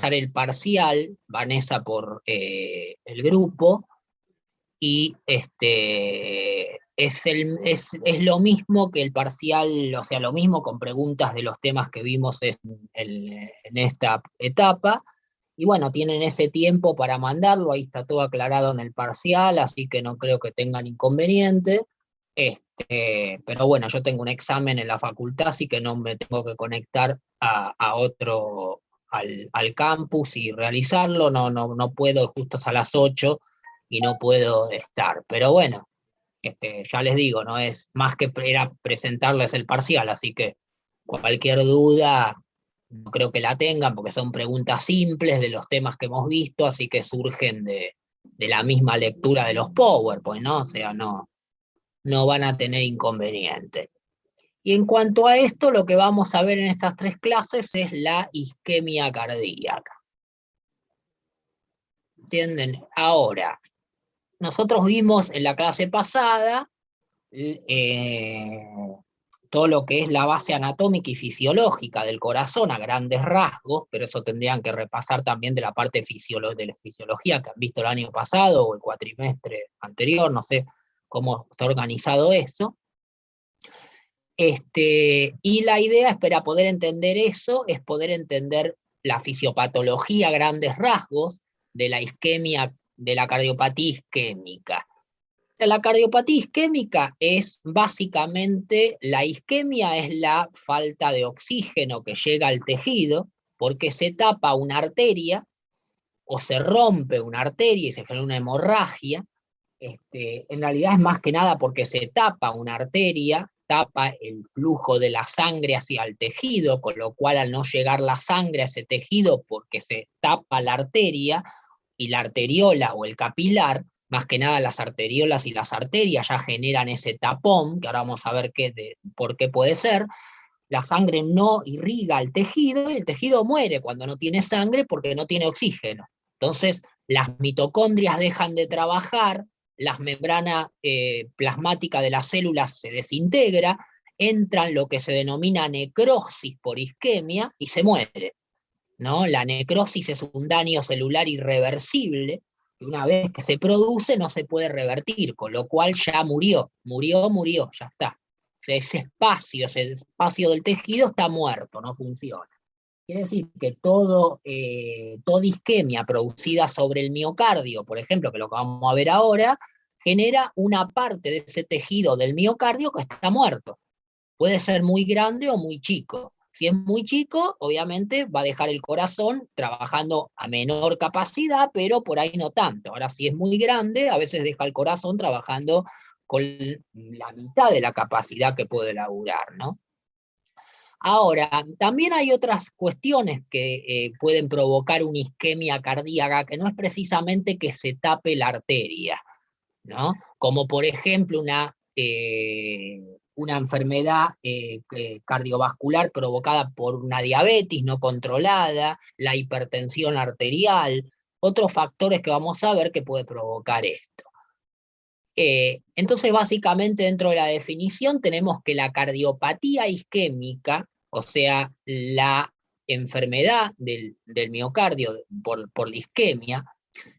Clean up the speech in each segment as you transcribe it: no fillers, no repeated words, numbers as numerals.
el parcial, Vanessa por el grupo, y es lo mismo que el parcial, o sea, lo mismo con preguntas de los temas que vimos en esta etapa, y bueno, tienen ese tiempo para mandarlo, ahí está todo aclarado en el parcial, así que no creo que tengan inconveniente. Pero bueno, yo tengo un examen en la facultad, así que no me tengo que conectar a otro, al campus y realizarlo, no puedo, justo a las 8 y no puedo estar. Pero bueno, ya les digo, no es más que era presentarles el parcial, así que cualquier duda no creo que la tengan, porque son preguntas simples de los temas que hemos visto, así que surgen de la misma lectura de los PowerPoint, ¿no? O sea, no van a tener inconveniente. Y en cuanto a esto, lo que vamos a ver en estas 3 clases es la isquemia cardíaca. ¿Entienden? Ahora, nosotros vimos en la clase pasada todo lo que es la base anatómica y fisiológica del corazón a grandes rasgos, pero eso tendrían que repasar también de la parte de la fisiología que han visto el año pasado o el cuatrimestre anterior, no sé cómo está organizado eso. Y la idea es, para poder entender eso, es poder entender la fisiopatología a grandes rasgos de la isquemia, de la cardiopatía isquémica. La cardiopatía isquémica es básicamente, la isquemia es la falta de oxígeno que llega al tejido porque se tapa una arteria o se rompe una arteria y se genera una hemorragia. En realidad es más que nada porque se tapa una arteria, tapa el flujo de la sangre hacia el tejido, con lo cual al no llegar la sangre a ese tejido porque se tapa la arteria y la arteriola o el capilar, más que nada las arteriolas y las arterias ya generan ese tapón, que ahora vamos a ver por qué puede ser. La sangre no irriga el tejido y el tejido muere cuando no tiene sangre porque no tiene oxígeno. Entonces las mitocondrias dejan de trabajar, las membranas plasmáticas de las células se desintegra, entran lo que se denomina necrosis por isquemia y se muere, ¿no? La necrosis es un daño celular irreversible, que una vez que se produce no se puede revertir, con lo cual ya murió, ya está. Ese espacio del tejido está muerto, no funciona. Quiere decir que toda isquemia producida sobre el miocardio, por ejemplo, que es lo que vamos a ver ahora, genera una parte de ese tejido del miocardio que está muerto. Puede ser muy grande o muy chico. Si es muy chico, obviamente va a dejar el corazón trabajando a menor capacidad, pero por ahí no tanto. Ahora, si es muy grande, a veces deja el corazón trabajando con la mitad de la capacidad que puede laburar, ¿no? Ahora, también hay otras cuestiones que pueden provocar una isquemia cardíaca, que no es precisamente que se tape la arteria, ¿no? Como por ejemplo una enfermedad cardiovascular provocada por una diabetes no controlada, la hipertensión arterial, otros factores que vamos a ver que puede provocar esto. Entonces, básicamente, dentro de la definición tenemos que la cardiopatía isquémica, o sea, la enfermedad del miocardio por la isquemia,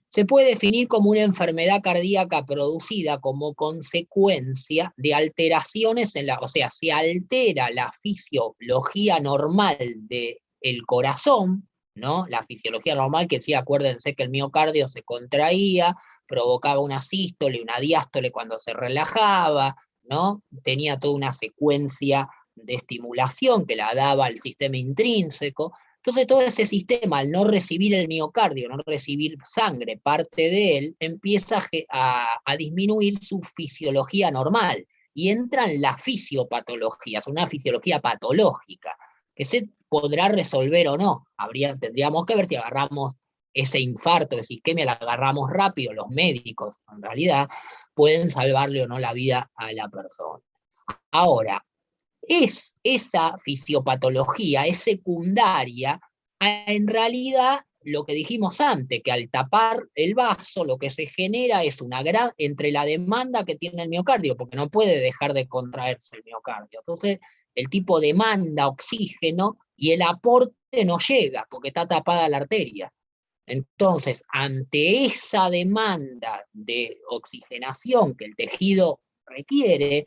se puede definir como una enfermedad cardíaca producida como consecuencia de alteraciones o sea, se altera la fisiología normal del corazón, ¿no? La fisiología normal, que sí, acuérdense que el miocardio se contraía, provocaba una sístole, una diástole cuando se relajaba, ¿no? Tenía toda una secuencia de estimulación que la daba el sistema intrínseco. Entonces todo ese sistema, al no recibir el miocardio, no recibir sangre, parte de él, empieza a disminuir su fisiología normal y entran las fisiopatologías, una fisiología patológica, que se podrá resolver o no. Tendríamos que ver si agarramos ese infarto, esa isquemia, la agarramos rápido, los médicos en realidad pueden salvarle o no la vida a la persona. Ahora, esa fisiopatología es secundaria en realidad lo que dijimos antes, que al tapar el vaso lo que se genera es una gran, entre la demanda que tiene el miocardio, porque no puede dejar de contraerse el miocardio. Entonces, el tipo demanda oxígeno y el aporte no llega porque está tapada la arteria. Entonces, ante esa demanda de oxigenación que el tejido requiere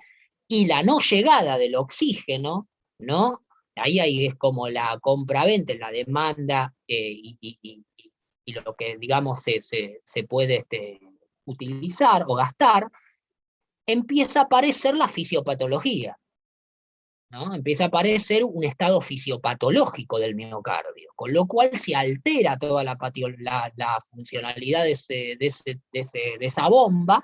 y la no llegada del oxígeno, ¿no? Ahí es como la compra-venta, la demanda y lo que, digamos, se puede utilizar o gastar, empieza a aparecer la fisiopatología, ¿no? Empieza a aparecer un estado fisiopatológico del miocardio, con lo cual se altera toda la funcionalidad de esa bomba,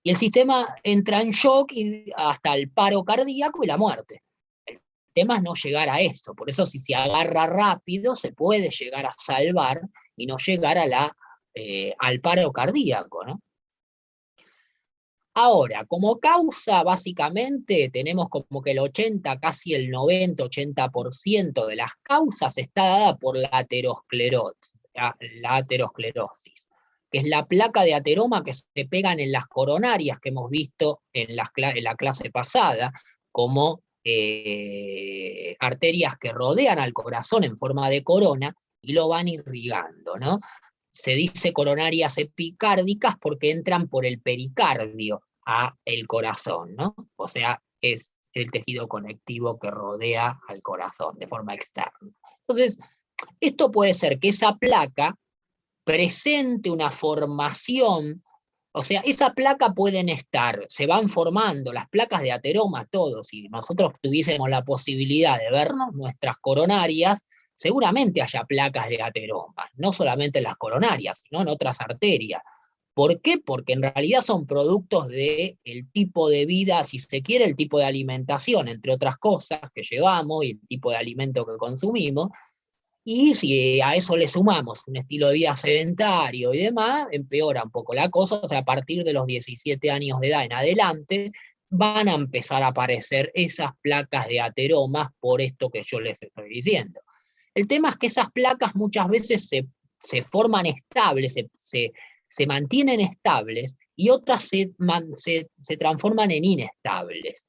y el sistema entra en shock y hasta el paro cardíaco y la muerte. El tema es no llegar a eso, por eso si se agarra rápido se puede llegar a salvar y no llegar al paro cardíaco, ¿no? Ahora, como causa, básicamente, tenemos como que el 80, casi el 90-80% de las causas está dada por la aterosclerosis, que es la placa de ateroma que se pegan en las coronarias que hemos visto en la clase pasada, como arterias que rodean al corazón en forma de corona y lo van irrigando, ¿no? Se dice coronarias epicárdicas porque entran por el pericardio a el corazón, ¿no? O sea, es el tejido conectivo que rodea al corazón de forma externa. Entonces, esto puede ser que esa placa presente una formación, o sea, esa placa pueden estar, se van formando las placas de ateroma, todos, si nosotros tuviésemos la posibilidad de vernos nuestras coronarias, seguramente haya placas de ateroma, no solamente en las coronarias, sino en otras arterias. ¿Por qué? Porque en realidad son productos del tipo de vida, si se quiere, el tipo de alimentación, entre otras cosas que llevamos y el tipo de alimento que consumimos. Y si a eso le sumamos un estilo de vida sedentario y demás, empeora un poco la cosa. O sea, a partir de los 17 años de edad en adelante, van a empezar a aparecer esas placas de ateromas por esto que yo les estoy diciendo. El tema es que esas placas muchas veces se forman estables, se mantienen estables y otras se transforman en inestables.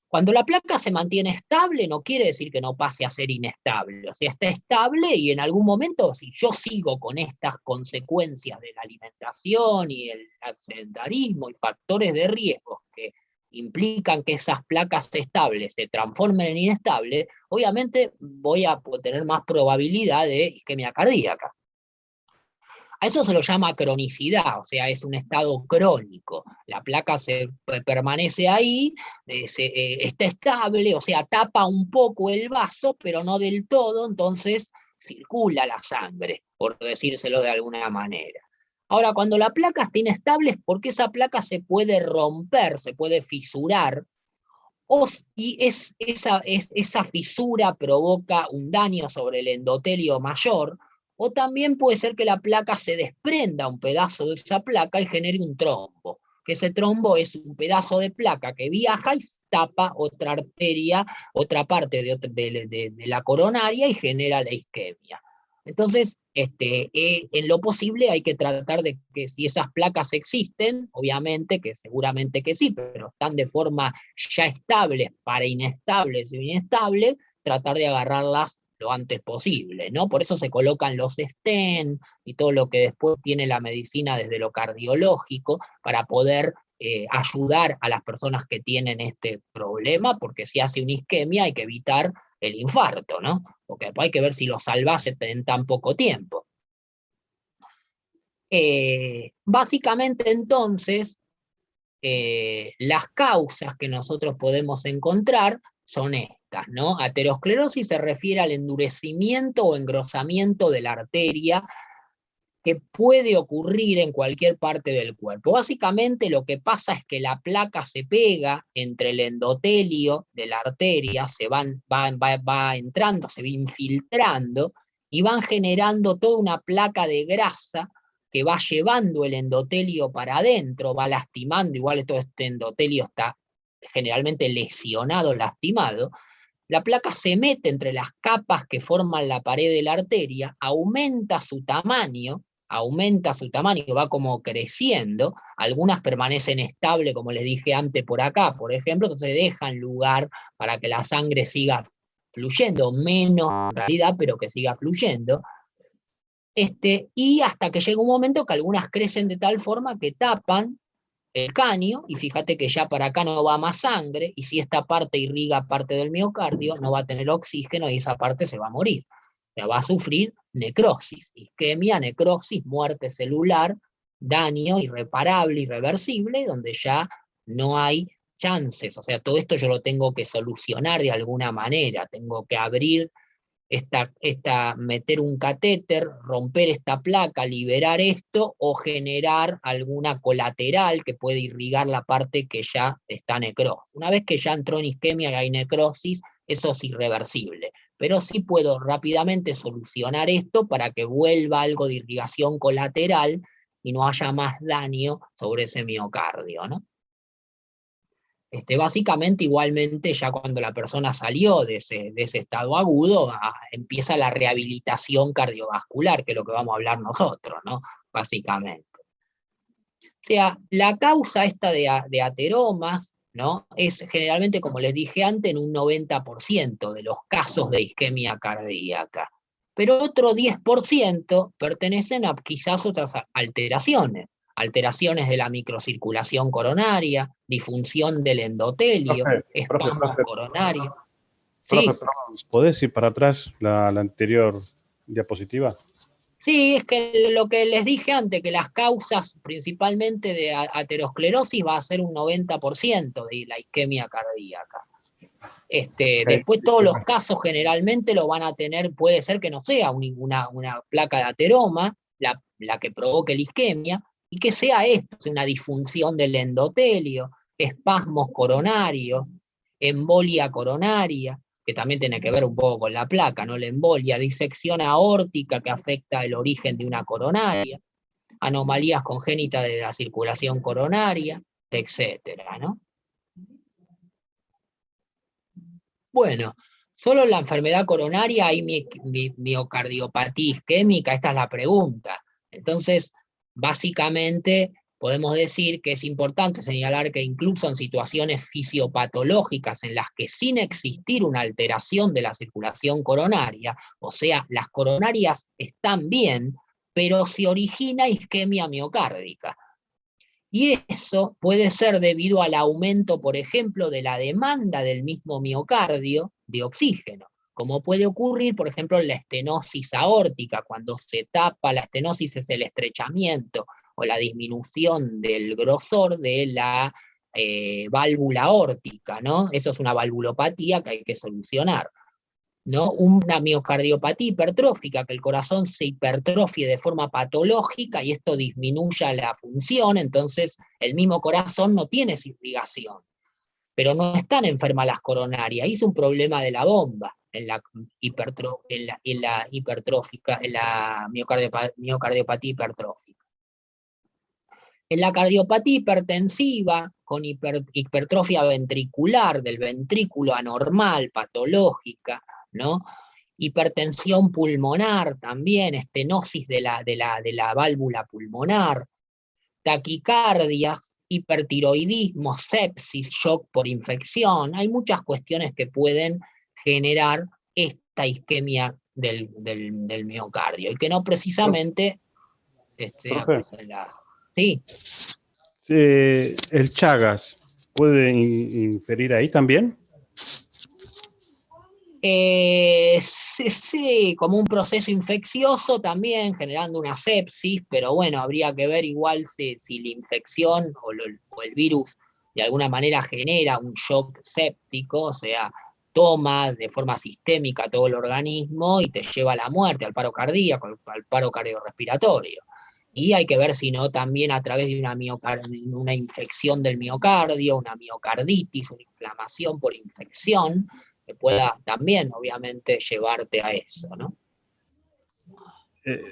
Cuando la placa se mantiene estable, no quiere decir que no pase a ser inestable. O sea, está estable y en algún momento, si yo sigo con estas consecuencias de la alimentación y el sedentarismo y factores de riesgo que implican que esas placas estables se transformen en inestables, obviamente voy a tener más probabilidad de isquemia cardíaca. A eso se lo llama cronicidad, o sea, es un estado crónico. La placa permanece ahí, está estable, o sea, tapa un poco el vaso, pero no del todo, entonces circula la sangre, por decírselo de alguna manera. Ahora, cuando la placa está inestable es porque esa placa se puede romper, se puede fisurar, y esa fisura provoca un daño sobre el endotelio mayor, o también puede ser que la placa se desprenda un pedazo de esa placa y genere un trombo, que ese trombo es un pedazo de placa que viaja y tapa otra arteria, otra parte de la coronaria y genera la isquemia. Entonces, en lo posible hay que tratar de que si esas placas existen, obviamente que seguramente que sí, pero están de forma ya estables para inestables o inestables, tratar de agarrarlas lo antes posible, ¿no? Por eso se colocan los stent y todo lo que después tiene la medicina desde lo cardiológico para poder ayudar a las personas que tienen este problema, porque si hace una isquemia hay que evitar el infarto, ¿no? Porque después hay que ver si lo salvas en tan poco tiempo. Básicamente entonces, las causas que nosotros podemos encontrar son estas, ¿no? Aterosclerosis se refiere al endurecimiento o engrosamiento de la arteria que puede ocurrir en cualquier parte del cuerpo. Básicamente lo que pasa es que la placa se pega entre el endotelio de la arteria, va entrando, se va infiltrando y van generando toda una placa de grasa que va llevando el endotelio para adentro, va lastimando, igual todo este endotelio está generalmente lesionado, lastimado. La placa se mete entre las capas que forman la pared de la arteria, aumenta su tamaño, va como creciendo, algunas permanecen estables, como les dije antes por acá, por ejemplo, entonces dejan lugar para que la sangre siga fluyendo, menos en realidad, pero que siga fluyendo. Y hasta que llega un momento que algunas crecen de tal forma que tapan el caño, y fíjate que ya para acá no va más sangre, y si esta parte irriga parte del miocardio, no va a tener oxígeno y esa parte se va a morir. O sea, va a sufrir necrosis, isquemia, necrosis, muerte celular, daño irreparable, irreversible, donde ya no hay chances. O sea, todo esto yo lo tengo que solucionar de alguna manera, tengo que abrir meter un catéter, romper esta placa, liberar esto o generar alguna colateral que puede irrigar la parte que ya está necrosis. Una vez que ya entró en isquemia y hay necrosis, eso es irreversible. Pero sí puedo rápidamente solucionar esto para que vuelva algo de irrigación colateral y no haya más daño sobre ese miocardio, ¿no? Básicamente, igualmente, ya cuando la persona salió de ese estado agudo, empieza la rehabilitación cardiovascular, que es lo que vamos a hablar nosotros, ¿no? Básicamente. O sea, la causa esta de ateromas, ¿no? Es generalmente, como les dije antes, en un 90% de los casos de isquemia cardíaca. Pero otro 10% pertenecen a quizás otras alteraciones de la microcirculación coronaria, disfunción del endotelio, espasmos coronarios. Profe, Sí. ¿podés ir para atrás la anterior diapositiva? Sí, es que lo que les dije antes, que las causas principalmente de aterosclerosis va a ser un 90% de la isquemia cardíaca. Después todos los casos generalmente lo van a tener, puede ser que no sea una placa de ateroma, la que provoque la isquemia, y que sea esto, una disfunción del endotelio, espasmos coronarios, embolia coronaria, que también tiene que ver un poco con la placa, ¿no? La embolia, disección aórtica que afecta el origen de una coronaria, anomalías congénitas de la circulación coronaria, etcétera, ¿no? Bueno, solo en la enfermedad coronaria hay miocardiopatía isquémica, esta es la pregunta. Entonces, básicamente, podemos decir que es importante señalar que incluso en situaciones fisiopatológicas en las que sin existir una alteración de la circulación coronaria, o sea, las coronarias están bien, pero se origina isquemia miocárdica. Y eso puede ser debido al aumento, por ejemplo, de la demanda del mismo miocardio de oxígeno, como puede ocurrir, por ejemplo, en la estenosis aórtica, cuando se tapa, la estenosis es el estrechamiento o la disminución del grosor de la válvula aórtica, ¿no? Eso es una valvulopatía que hay que solucionar, ¿no? Una miocardiopatía hipertrófica, que el corazón se hipertrofie de forma patológica y esto disminuya la función, entonces el mismo corazón no tiene irrigación. Pero no están enfermas las coronarias, es un problema de la bomba en la hipertrófica, en la miocardiopatía hipertrófica. En la cardiopatía hipertensiva, con hipertrofia ventricular del ventrículo anormal, patológica, ¿no? Hipertensión pulmonar también, estenosis de la válvula pulmonar, taquicardias, hipertiroidismo, sepsis, shock por infección. Hay muchas cuestiones que pueden generar esta isquemia del miocardio y que no precisamente acá se la... Sí. ¿El Chagas puede inferir ahí también? Sí, como un proceso infeccioso también, generando una sepsis, pero bueno, habría que ver igual si la infección o el virus de alguna manera genera un shock séptico, o sea, toma de forma sistémica todo el organismo y te lleva a la muerte, al paro cardíaco, al paro cardiorrespiratorio. Y hay que ver si no también a través de una infección del miocardio, una miocarditis, una inflamación por infección, que pueda también, obviamente, llevarte a eso, ¿no?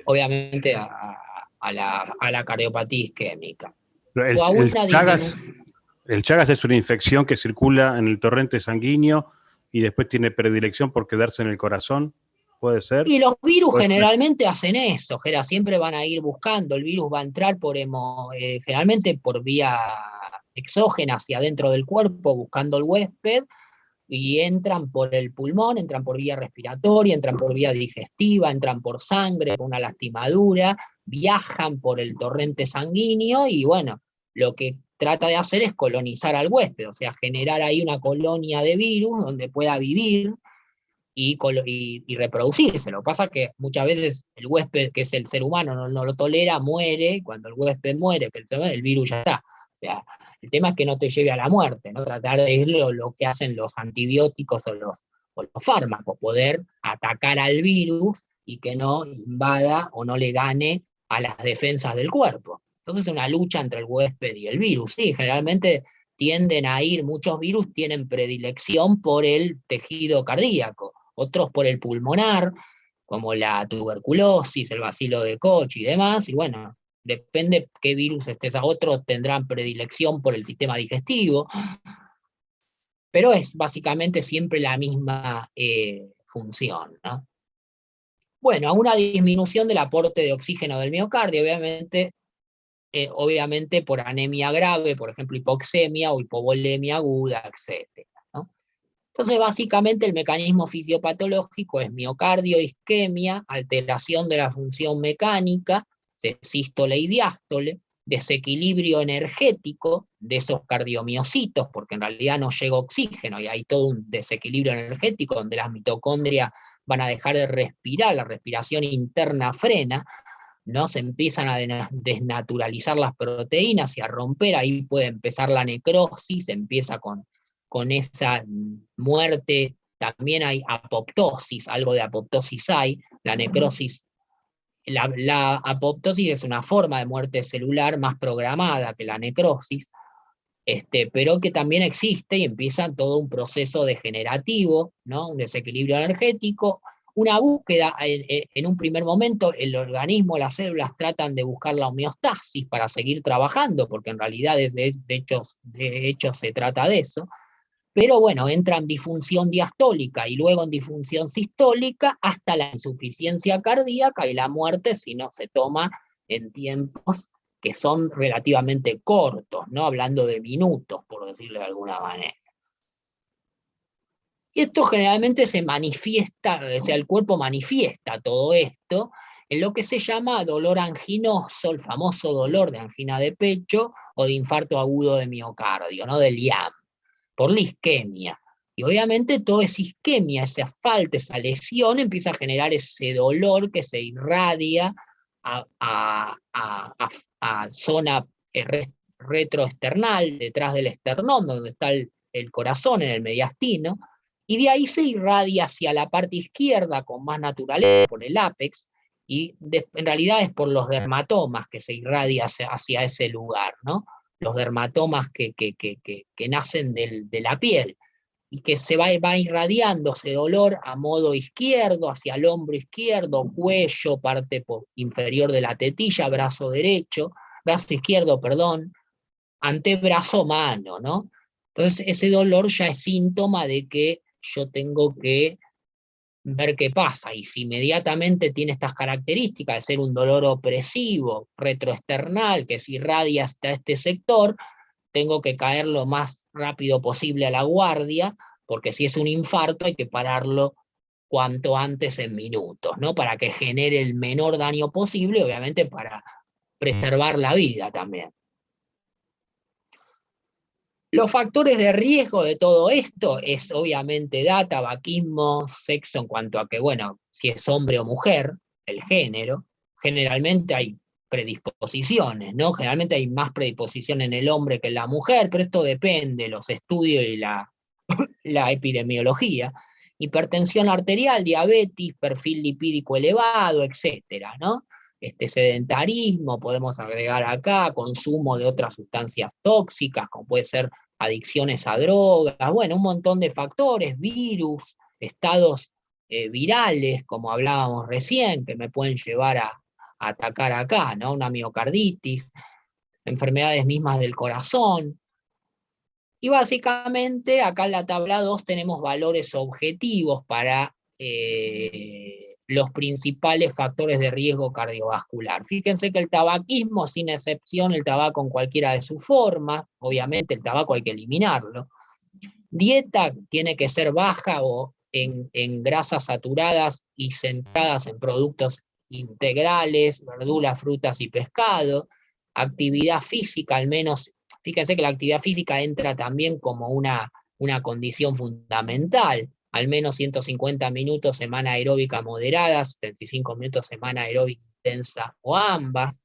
Obviamente a la cardiopatía isquémica. El Chagas es una infección que circula en el torrente sanguíneo y después tiene predilección por quedarse en el corazón, ¿puede ser? Y los virus generalmente hacen eso, siempre van a ir buscando, el virus va a entrar generalmente por vía exógena hacia adentro del cuerpo, buscando el huésped, y entran por el pulmón, entran por vía respiratoria, entran por vía digestiva, entran por sangre, por una lastimadura, viajan por el torrente sanguíneo y bueno, lo que trata de hacer es colonizar al huésped, o sea, generar ahí una colonia de virus donde pueda vivir y reproducirse. Lo que pasa es que muchas veces el huésped, que es el ser humano, no lo tolera, muere, y cuando el huésped muere, el virus ya está. O sea, el tema es que no te lleve a la muerte, ¿no? Tratar de ir lo que hacen los antibióticos o los fármacos, poder atacar al virus y que no invada o no le gane a las defensas del cuerpo. Entonces es una lucha entre el huésped y el virus. Sí, generalmente tienden a ir, muchos virus tienen predilección por el tejido cardíaco, otros por el pulmonar, como la tuberculosis, el bacilo de Koch y demás, y bueno, depende qué virus estés, a otros tendrán predilección por el sistema digestivo, pero es básicamente siempre la misma función, ¿no? Bueno, a una disminución del aporte de oxígeno del miocardio, obviamente por anemia grave, por ejemplo, hipoxemia o hipovolemia aguda, etc. ¿no? Entonces, básicamente el mecanismo fisiopatológico es miocardio, isquemia, alteración de la función mecánica, de sístole y diástole, desequilibrio energético de esos cardiomiocitos, porque en realidad no llega oxígeno y hay todo un desequilibrio energético donde las mitocondrias van a dejar de respirar, la respiración interna frena, ¿no? Se empiezan a desnaturalizar las proteínas y a romper, ahí puede empezar la necrosis, empieza con esa muerte, también hay apoptosis, algo de apoptosis hay, la necrosis, la apoptosis es una forma de muerte celular más programada que la necrosis, pero que también existe y empieza todo un proceso degenerativo, ¿no? Un desequilibrio energético, una búsqueda, en un primer momento el organismo, las células tratan de buscar la homeostasis para seguir trabajando, porque en realidad de hecho se trata de eso, pero bueno, entra en disfunción diastólica y luego en disfunción sistólica hasta la insuficiencia cardíaca y la muerte si no se toma en tiempos que son relativamente cortos, ¿no? Hablando de minutos, por decirlo de alguna manera. Y esto generalmente se manifiesta, o sea, el cuerpo manifiesta todo esto en lo que se llama dolor anginoso, el famoso dolor de angina de pecho o de infarto agudo de miocardio, ¿no? Del IAM, por la isquemia. Y obviamente toda esa isquemia, esa falta, esa lesión empieza a generar ese dolor que se irradia a zona retroesternal, detrás del esternón, donde está el corazón, en el mediastino, y de ahí se irradia hacia la parte izquierda con más naturaleza, por el ápex, y en realidad es por los dermatomas que se irradia hacia ese lugar, ¿no? Los dermatomas que nacen de la piel, y que se va irradiando ese dolor a modo izquierdo, hacia el hombro izquierdo, cuello, parte inferior de la tetilla, brazo izquierdo, perdón, antebrazo, mano, ¿no? Entonces ese dolor ya es síntoma de que yo tengo que ver qué pasa, y si inmediatamente tiene estas características de ser un dolor opresivo, retroesternal, que se irradia hasta este sector, tengo que caer lo más rápido posible a la guardia, porque si es un infarto hay que pararlo cuanto antes en minutos, ¿no? Para que genere el menor daño posible, obviamente para preservar la vida también. Los factores de riesgo de todo esto es obviamente edad, tabaquismo, sexo en cuanto a que, bueno, si es hombre o mujer, el género, generalmente hay predisposiciones, ¿no? Generalmente hay más predisposición en el hombre que en la mujer, pero esto depende, los estudios y la epidemiología. Hipertensión arterial, diabetes, perfil lipídico elevado, etcétera, ¿no? Sedentarismo, podemos agregar acá, consumo de otras sustancias tóxicas, como puede ser adicciones a drogas, bueno, un montón de factores, virus, estados virales, como hablábamos recién, que me pueden llevar a atacar acá, ¿no? Una miocarditis, enfermedades mismas del corazón. Y básicamente acá en la tabla 2 tenemos valores objetivos para los principales factores de riesgo cardiovascular. Fíjense que el tabaquismo, sin excepción, el tabaco en cualquiera de sus formas, obviamente el tabaco hay que eliminarlo, Dieta tiene que ser baja o en grasas saturadas y centradas en productos integrales, verduras, frutas y pescado. Actividad física, al menos, fíjense que la actividad física entra también como una condición fundamental. Al menos 150 minutos semana aeróbica moderada, 75 minutos semana aeróbica intensa o ambas.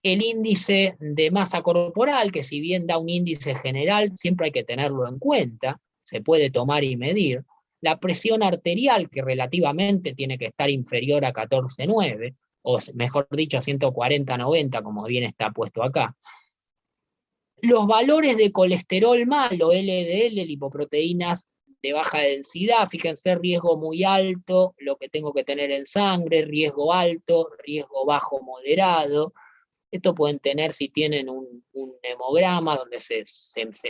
El índice de masa corporal, que si bien da un índice general, siempre hay que tenerlo en cuenta, se puede tomar y medir. La presión arterial, que relativamente tiene que estar inferior a 14,9, o mejor dicho, a 140/90, como bien está puesto acá. Los valores de colesterol malo, LDL, lipoproteínas de baja densidad, fíjense, riesgo muy alto, lo que tengo que tener en sangre, riesgo alto, riesgo bajo moderado. Esto pueden tener si tienen un hemograma donde se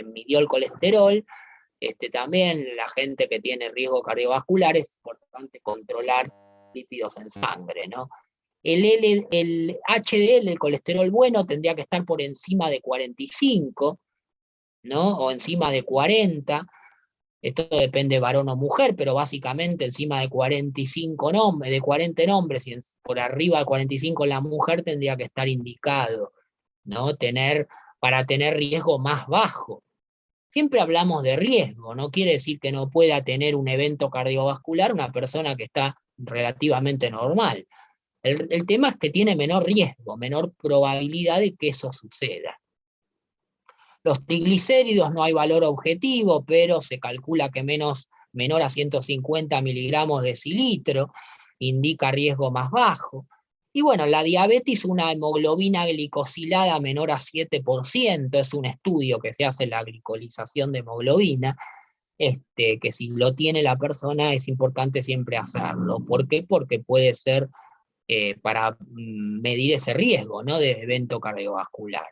midió el colesterol. También la gente que tiene riesgo cardiovascular es importante controlar lípidos en sangre, ¿no? El HDL, el colesterol bueno, tendría que estar por encima de 45, ¿no? O encima de 40. Esto depende varón o mujer, pero básicamente encima de 45 nombres, de 40 nombres, y por arriba de 45 la mujer tendría que estar indicado, ¿no? Para tener riesgo más bajo. Siempre hablamos de riesgo, no quiere decir que no pueda tener un evento cardiovascular una persona que está relativamente normal. El tema es que tiene menor riesgo, menor probabilidad de que eso suceda. Los triglicéridos no hay valor objetivo, pero se calcula que menor a 150 miligramos de decilitro indica riesgo más bajo. Y bueno, la diabetes, una hemoglobina glicosilada menor a 7%, es un estudio que se hace en la glicolización de hemoglobina, que si lo tiene la persona es importante siempre hacerlo. ¿Por qué? Porque puede ser para medir ese riesgo, ¿no?, de evento cardiovascular.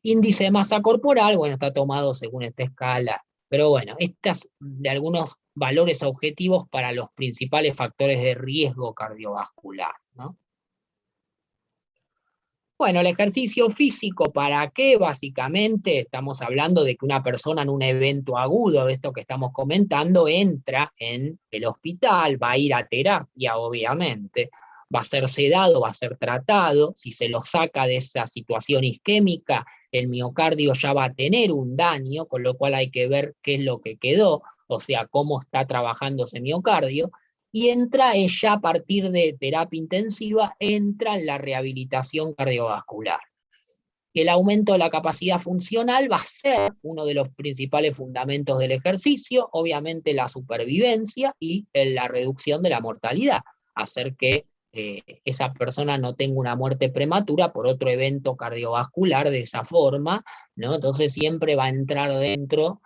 Índice de masa corporal, bueno, está tomado según esta escala, pero bueno, estas de algunos valores objetivos para los principales factores de riesgo cardiovascular, ¿no? Bueno, el ejercicio físico, ¿para qué? Básicamente estamos hablando de que una persona en un evento agudo de esto que estamos comentando entra en el hospital, va a ir a terapia, obviamente, va a ser sedado, va a ser tratado. Si se lo saca de esa situación isquémica, el miocardio ya va a tener un daño, con lo cual hay que ver qué es lo que quedó, o sea, cómo está trabajando ese miocardio. Y entra ella a partir de terapia intensiva, entra en la rehabilitación cardiovascular. El aumento de la capacidad funcional va a ser uno de los principales fundamentos del ejercicio, obviamente la supervivencia y la reducción de la mortalidad, hacer que esa persona no tenga una muerte prematura por otro evento cardiovascular de esa forma, ¿no? Entonces siempre va a entrar dentro,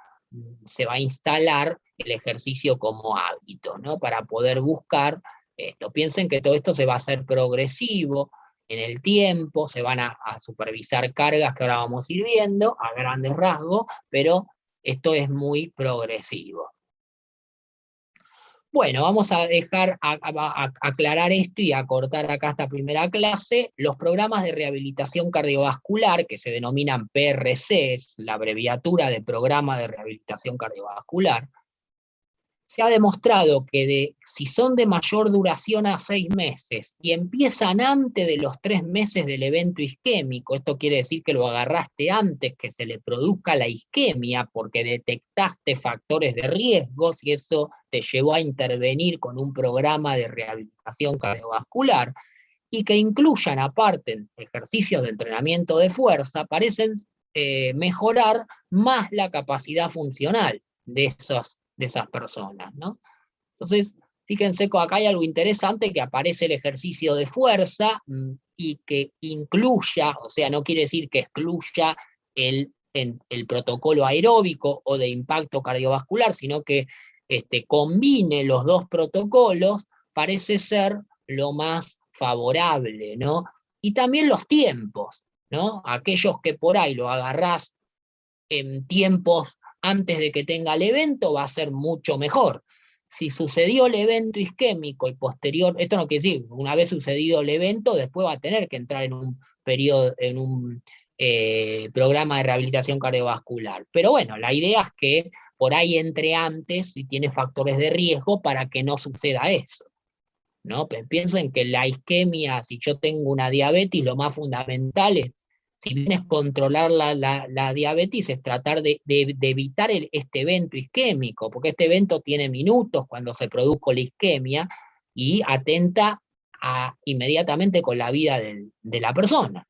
se va a instalar el ejercicio como hábito, ¿no? Para poder buscar esto. Piensen que todo esto se va a hacer progresivo en el tiempo, se van a supervisar cargas que ahora vamos a ir viendo a grandes rasgos, pero esto es muy progresivo. Bueno, vamos a dejar aclarar esto y acortar acá esta primera clase. Los programas de rehabilitación cardiovascular, que se denominan PRC, es la abreviatura de Programa de Rehabilitación Cardiovascular, se ha demostrado que si son de mayor duración a 6 meses y empiezan antes de los 3 meses del evento isquémico, esto quiere decir que lo agarraste antes que se le produzca la isquemia porque detectaste factores de riesgo, y eso te llevó a intervenir con un programa de rehabilitación cardiovascular, y que incluyan aparte ejercicios de entrenamiento de fuerza, parecen mejorar más la capacidad funcional de esas personas, ¿no? Entonces, fíjense que acá hay algo interesante, que aparece el ejercicio de fuerza y que incluya, o sea, no quiere decir que excluya el protocolo aeróbico o de impacto cardiovascular, sino que combine los dos protocolos, parece ser lo más favorable, ¿no? Y también los tiempos, ¿no? Aquellos que por ahí lo agarrás en tiempos antes de que tenga el evento, va a ser mucho mejor. Si sucedió el evento isquémico y posterior, esto no quiere decir, una vez sucedido el evento, después va a tener que entrar en un periodo, en un programa de rehabilitación cardiovascular. Pero bueno, la idea es que por ahí entre antes si tiene factores de riesgo para que no suceda eso, ¿no? Piensen que la isquemia, si yo tengo una diabetes, lo más fundamental es, si bien es controlar la diabetes, es tratar de evitar este evento isquémico, porque este evento tiene minutos cuando se produjo la isquemia y atenta inmediatamente con la vida de la persona.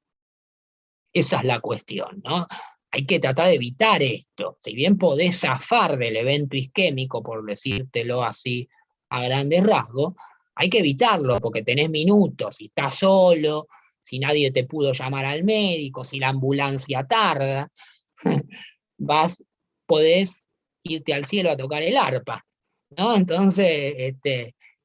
Esa es la cuestión, ¿no? Hay que tratar de evitar esto. Si bien podés zafar del evento isquémico, por decírtelo así a grandes rasgos, hay que evitarlo porque tenés minutos, si estás solo, si nadie te pudo llamar al médico, si la ambulancia tarda, podés irte al cielo a tocar el arpa, ¿no? Entonces,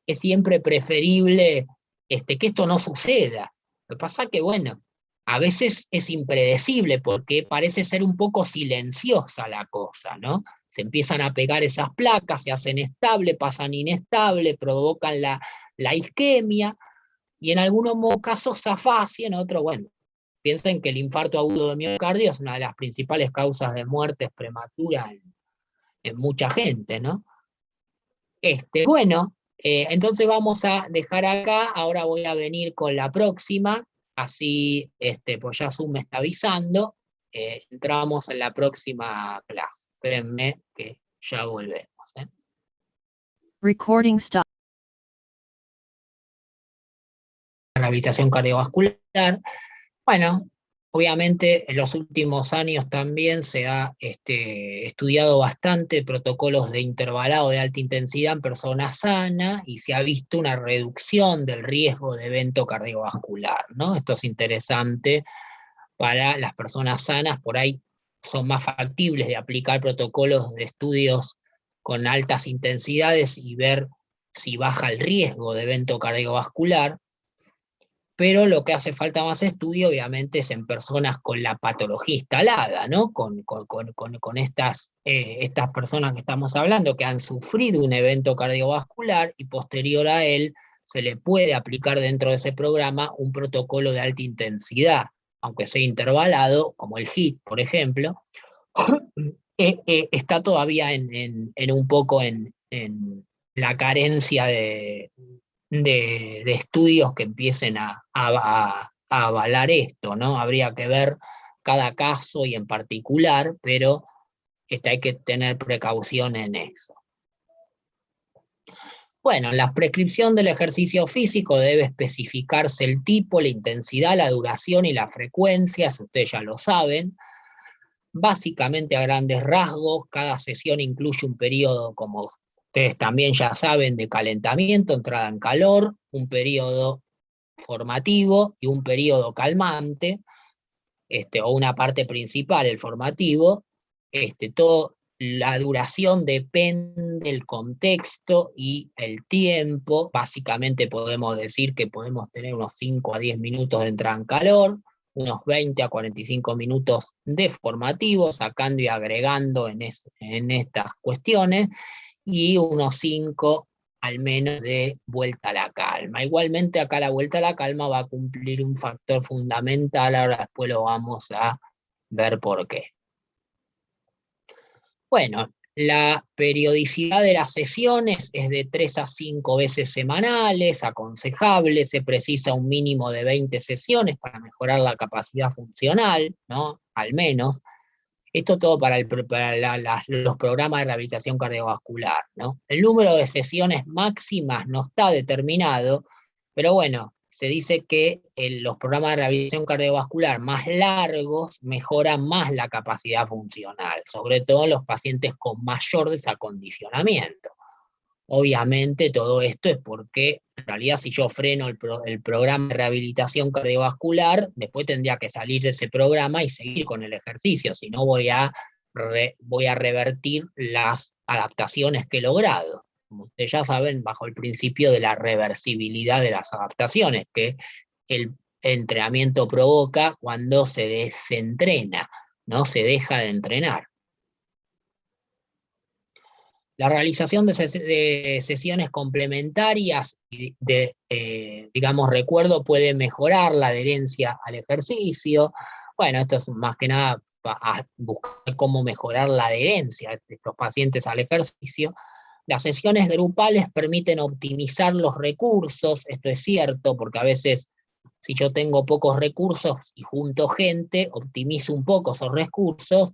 es siempre preferible que esto no suceda. Lo que pasa que, bueno, a veces es impredecible porque parece ser un poco silenciosa la cosa, ¿no? Se empiezan a pegar esas placas, se hacen estables, pasan inestables, provocan la isquemia, y en algunos casos zafás y en otros, bueno, piensen que el infarto agudo de miocardio es una de las principales causas de muertes prematuras en mucha gente, ¿no? Bueno, entonces vamos a dejar acá, ahora voy a venir con la próxima, así, pues ya Zoom me está avisando, entramos en la próxima clase. Espérenme que ya volvemos. Recording stop. Rehabilitación cardiovascular. Bueno, obviamente en los últimos años también se ha estudiado bastante protocolos de intervalado de alta intensidad en personas sanas y se ha visto una reducción del riesgo de evento cardiovascular, ¿no? Esto es interesante para las personas sanas, por ahí son más factibles de aplicar protocolos de estudios con altas intensidades y ver si baja el riesgo de evento cardiovascular. Pero lo que hace falta más estudio, obviamente, es en personas con la patología instalada, ¿no? Con estas personas que estamos hablando, que han sufrido un evento cardiovascular y posterior a él se le puede aplicar dentro de ese programa un protocolo de alta intensidad, aunque sea intervalado, como el HIIT, por ejemplo, está todavía un poco en la carencia de estudios que empiecen a avalar esto, ¿no? Habría que ver cada caso y en particular, pero hay que tener precaución en eso. Bueno, en la prescripción del ejercicio físico debe especificarse el tipo, la intensidad, la duración y la frecuencia, si ustedes ya lo saben. Básicamente a grandes rasgos, cada sesión incluye un periodo, como ustedes también ya saben, de calentamiento, entrada en calor, un periodo formativo y un periodo calmante, o una parte principal, el formativo. La duración depende del contexto y el tiempo. Básicamente podemos decir que podemos tener unos 5 a 10 minutos de entrada en calor, unos 20 a 45 minutos de formativo, sacando y agregando en estas cuestiones, y unos 5 al menos de vuelta a la calma. Igualmente acá la vuelta a la calma va a cumplir un factor fundamental, ahora después lo vamos a ver por qué. Bueno, la periodicidad de las sesiones es de 3 a 5 veces semanales, aconsejable, se precisa un mínimo de 20 sesiones para mejorar la capacidad funcional, ¿no? Al menos. Esto todo para los programas de rehabilitación cardiovascular, ¿no? El número de sesiones máximas no está determinado, pero bueno, se dice que los programas de rehabilitación cardiovascular más largos mejoran más la capacidad funcional, sobre todo en los pacientes con mayor desacondicionamiento. Obviamente todo esto es porque, en realidad, si yo freno el programa de rehabilitación cardiovascular, después tendría que salir de ese programa y seguir con el ejercicio, si no voy a revertir las adaptaciones que he logrado. Como ustedes ya saben, bajo el principio de la reversibilidad de las adaptaciones, que el entrenamiento provoca cuando se desentrena, no se deja de entrenar. La realización de sesiones complementarias digamos, recuerdo puede mejorar la adherencia al ejercicio. Bueno, esto es más que nada a buscar cómo mejorar la adherencia de estos pacientes al ejercicio. Las sesiones grupales permiten optimizar los recursos, esto es cierto, porque a veces si yo tengo pocos recursos y junto gente, optimizo un poco esos recursos,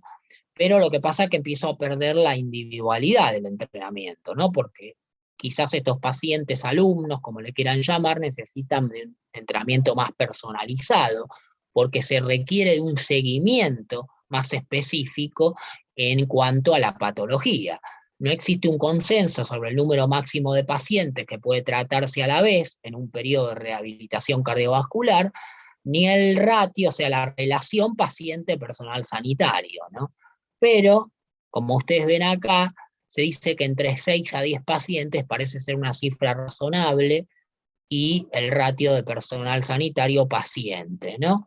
pero lo que pasa es que empiezo a perder la individualidad del entrenamiento, ¿no? Porque quizás estos pacientes, alumnos, como le quieran llamar, necesitan de un entrenamiento más personalizado, porque se requiere de un seguimiento más específico en cuanto a la patología. No existe un consenso sobre el número máximo de pacientes que puede tratarse a la vez en un periodo de rehabilitación cardiovascular, ni el ratio, o sea, la relación paciente-personal sanitario, ¿no? Pero, como ustedes ven acá, se dice que entre 6 a 10 pacientes parece ser una cifra razonable y el ratio de personal sanitario paciente, ¿no?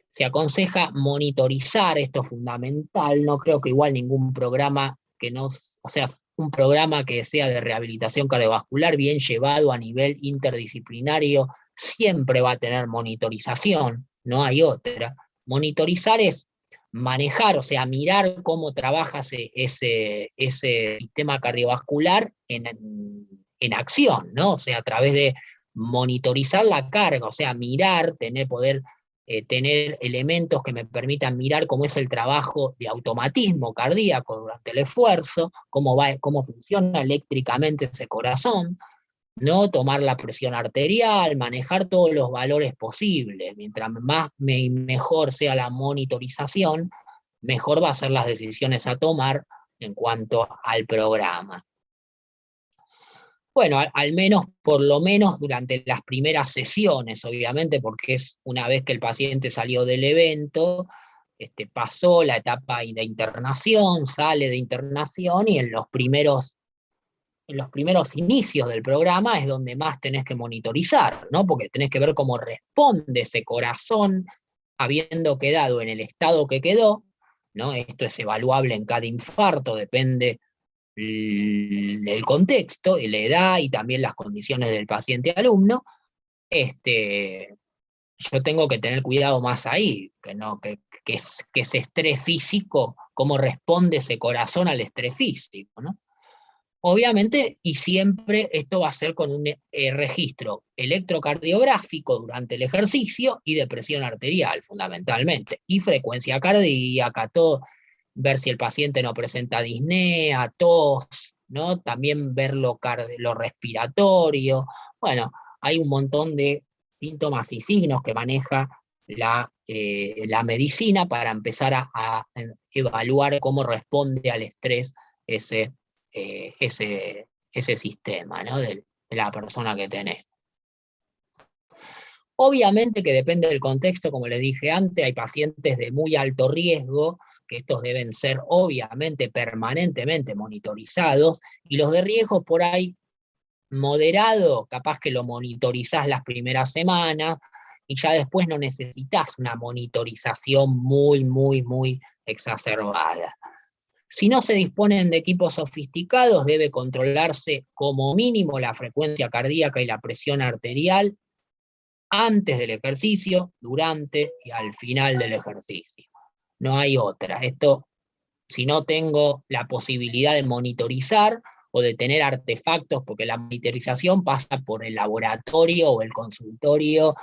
Se aconseja monitorizar, esto es fundamental, no creo que igual ningún programa que no, o sea, un programa que sea de rehabilitación cardiovascular bien llevado a nivel interdisciplinario siempre va a tener monitorización, no hay otra. Monitorizar es manejar, o sea, mirar cómo trabaja ese sistema cardiovascular en acción, ¿no? O sea, a través de monitorizar la carga, o sea, mirar, tener elementos que me permitan mirar cómo es el trabajo de automatismo cardíaco durante el esfuerzo, cómo funciona eléctricamente ese corazón, ¿no? Tomar la presión arterial, manejar todos los valores posibles. Mientras mejor sea la monitorización, mejor va a ser las decisiones a tomar en cuanto al programa. Bueno, al menos, por lo menos durante las primeras sesiones, obviamente, porque es una vez que el paciente salió del evento, pasó la etapa de internación, sale de internación y en los primeros inicios del programa es donde más tenés que monitorizar, ¿no? Porque tenés que ver cómo responde ese corazón habiendo quedado en el estado que quedó, ¿no? Esto es evaluable en cada infarto, depende el contexto, la edad y también las condiciones del paciente alumno. Yo tengo que tener cuidado más ahí, que ese estrés físico, cómo responde ese corazón al estrés físico, ¿no? Obviamente, y siempre esto va a ser con un registro electrocardiográfico durante el ejercicio y de presión arterial, fundamentalmente, y frecuencia cardíaca, todo, ver si el paciente no presenta disnea, tos, ¿no? También ver lo respiratorio. Bueno, hay un montón de síntomas y signos que maneja la medicina para empezar a evaluar cómo responde al estrés ese ese sistema, ¿no? De la persona que tenés. Obviamente que depende del contexto, como les dije antes, hay pacientes de muy alto riesgo, que estos deben ser obviamente permanentemente monitorizados, y los de riesgo por ahí moderado, capaz que lo monitorizás las primeras semanas, y ya después no necesitas una monitorización muy exacerbada. Si no se disponen de equipos sofisticados, debe controlarse como mínimo la frecuencia cardíaca y la presión arterial antes del ejercicio, durante y al final del ejercicio. No hay otra. Esto, si no tengo la posibilidad de monitorizar o de tener artefactos, porque la monitorización pasa por el laboratorio o el consultorio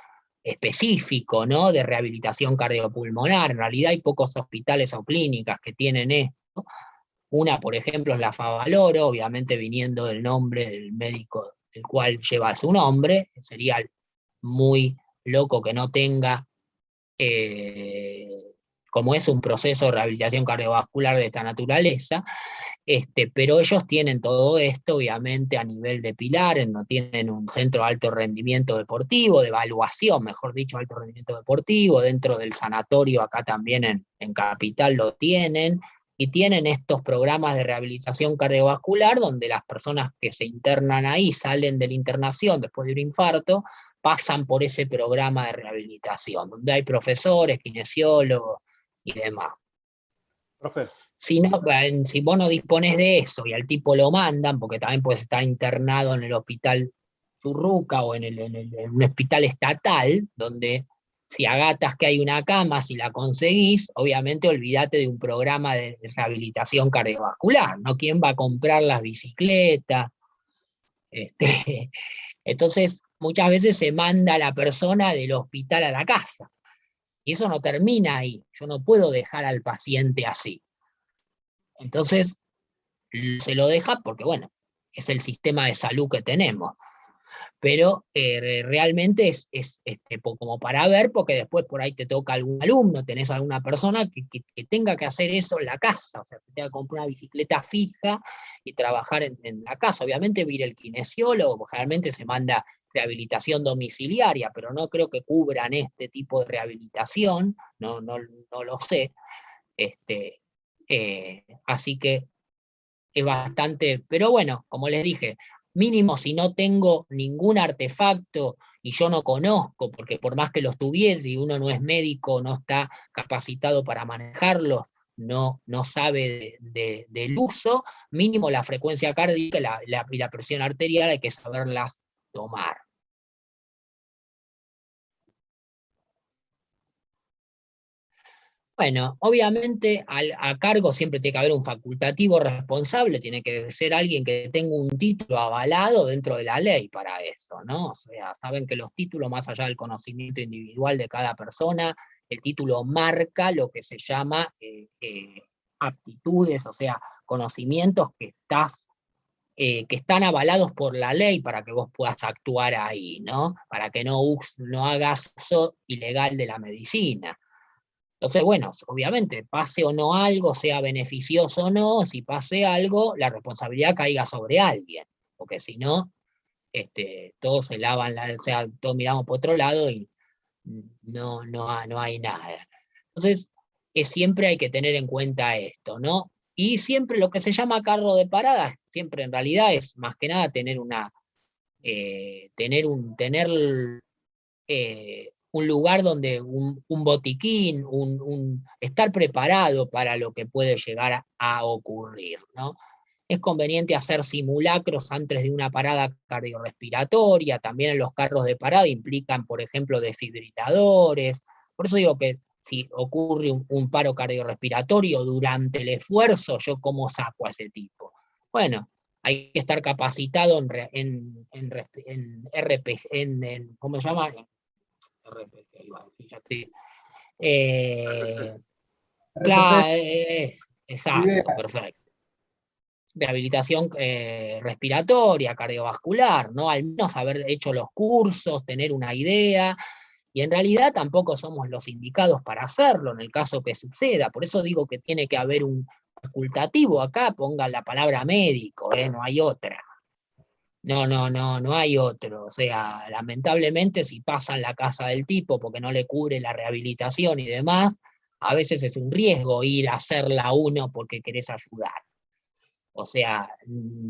específico, ¿no? De rehabilitación cardiopulmonar. En realidad hay pocos hospitales o clínicas que tienen esto. Una, por ejemplo, es la Favaloro, obviamente viniendo del nombre del médico el cual lleva su nombre. Sería muy loco que no tenga, eh, como es un proceso de rehabilitación cardiovascular de esta naturaleza, pero ellos tienen todo esto, obviamente, a nivel de pilares, no tienen un centro de alto rendimiento deportivo, de evaluación, mejor dicho, alto rendimiento deportivo, dentro del sanatorio, acá también en Capital lo tienen, y tienen estos programas de rehabilitación cardiovascular donde las personas que se internan ahí, salen de la internación después de un infarto, pasan por ese programa de rehabilitación, donde hay profesores, kinesiólogos y demás. Profe. Si vos no disponés de eso y al tipo lo mandan, porque también puede estar internado en el hospital Churruca o en un hospital estatal, donde si agatas que hay una cama, si la conseguís, obviamente olvídate de un programa de rehabilitación cardiovascular, ¿no? ¿Quién va a comprar las bicicletas? Entonces, muchas veces se manda a la persona del hospital a la casa. Y eso no termina ahí. Yo no puedo dejar al paciente así. Entonces, se lo deja porque, bueno, es el sistema de salud que tenemos. Pero realmente es como para ver, porque después por ahí te toca algún alumno, tenés alguna persona que tenga que hacer eso en la casa, o sea, se tenga que comprar una bicicleta fija y trabajar en la casa. Obviamente ir el kinesiólogo, generalmente se manda rehabilitación domiciliaria, pero no creo que cubran este tipo de rehabilitación, no lo sé. Así que es bastante, pero bueno, como les dije, mínimo si no tengo ningún artefacto y yo no conozco, porque por más que los tuviese y uno no es médico, no está capacitado para manejarlos, no sabe del uso, mínimo la frecuencia cardíaca y la presión arterial hay que saberlas tomar. Bueno, obviamente a cargo siempre tiene que haber un facultativo responsable, tiene que ser alguien que tenga un título avalado dentro de la ley para eso, ¿no? O sea, saben que los títulos, más allá del conocimiento individual de cada persona, el título marca lo que se llama aptitudes, o sea, conocimientos que están avalados por la ley para que vos puedas actuar ahí, ¿no? Para que no hagas uso ilegal de la medicina. Entonces, bueno, obviamente, pase o no algo, sea beneficioso o no, si pase algo, la responsabilidad caiga sobre alguien, porque si no, todos se lavan, o sea, todos miramos por otro lado y no hay nada. Entonces, siempre hay que tener en cuenta esto, ¿no? Y siempre lo que se llama carro de parada, siempre en realidad es más que nada tener un lugar donde un botiquín, estar preparado para lo que puede llegar a ocurrir, ¿no? Es conveniente hacer simulacros antes de una parada cardiorrespiratoria, también en los carros de parada implican, por ejemplo, desfibriladores, por eso digo que si ocurre un paro cardiorrespiratorio durante el esfuerzo, ¿yo cómo saco a ese tipo? Bueno, hay que estar capacitado en RPG, ¿cómo se llama? RPG, ahí va, sí, ya estoy. RCP, Claro, exacto, idea. perfecto. Rehabilitación respiratoria, cardiovascular, ¿no? Al menos haber hecho los cursos, tener una idea, y en realidad tampoco somos los indicados para hacerlo en el caso que suceda, por eso digo que tiene que haber un facultativo acá, pongan la palabra médico, no hay otra. No hay otro. O sea, lamentablemente si pasa en la casa del tipo porque no le cubre la rehabilitación y demás, a veces es un riesgo ir a hacerla uno porque querés ayudar. O sea,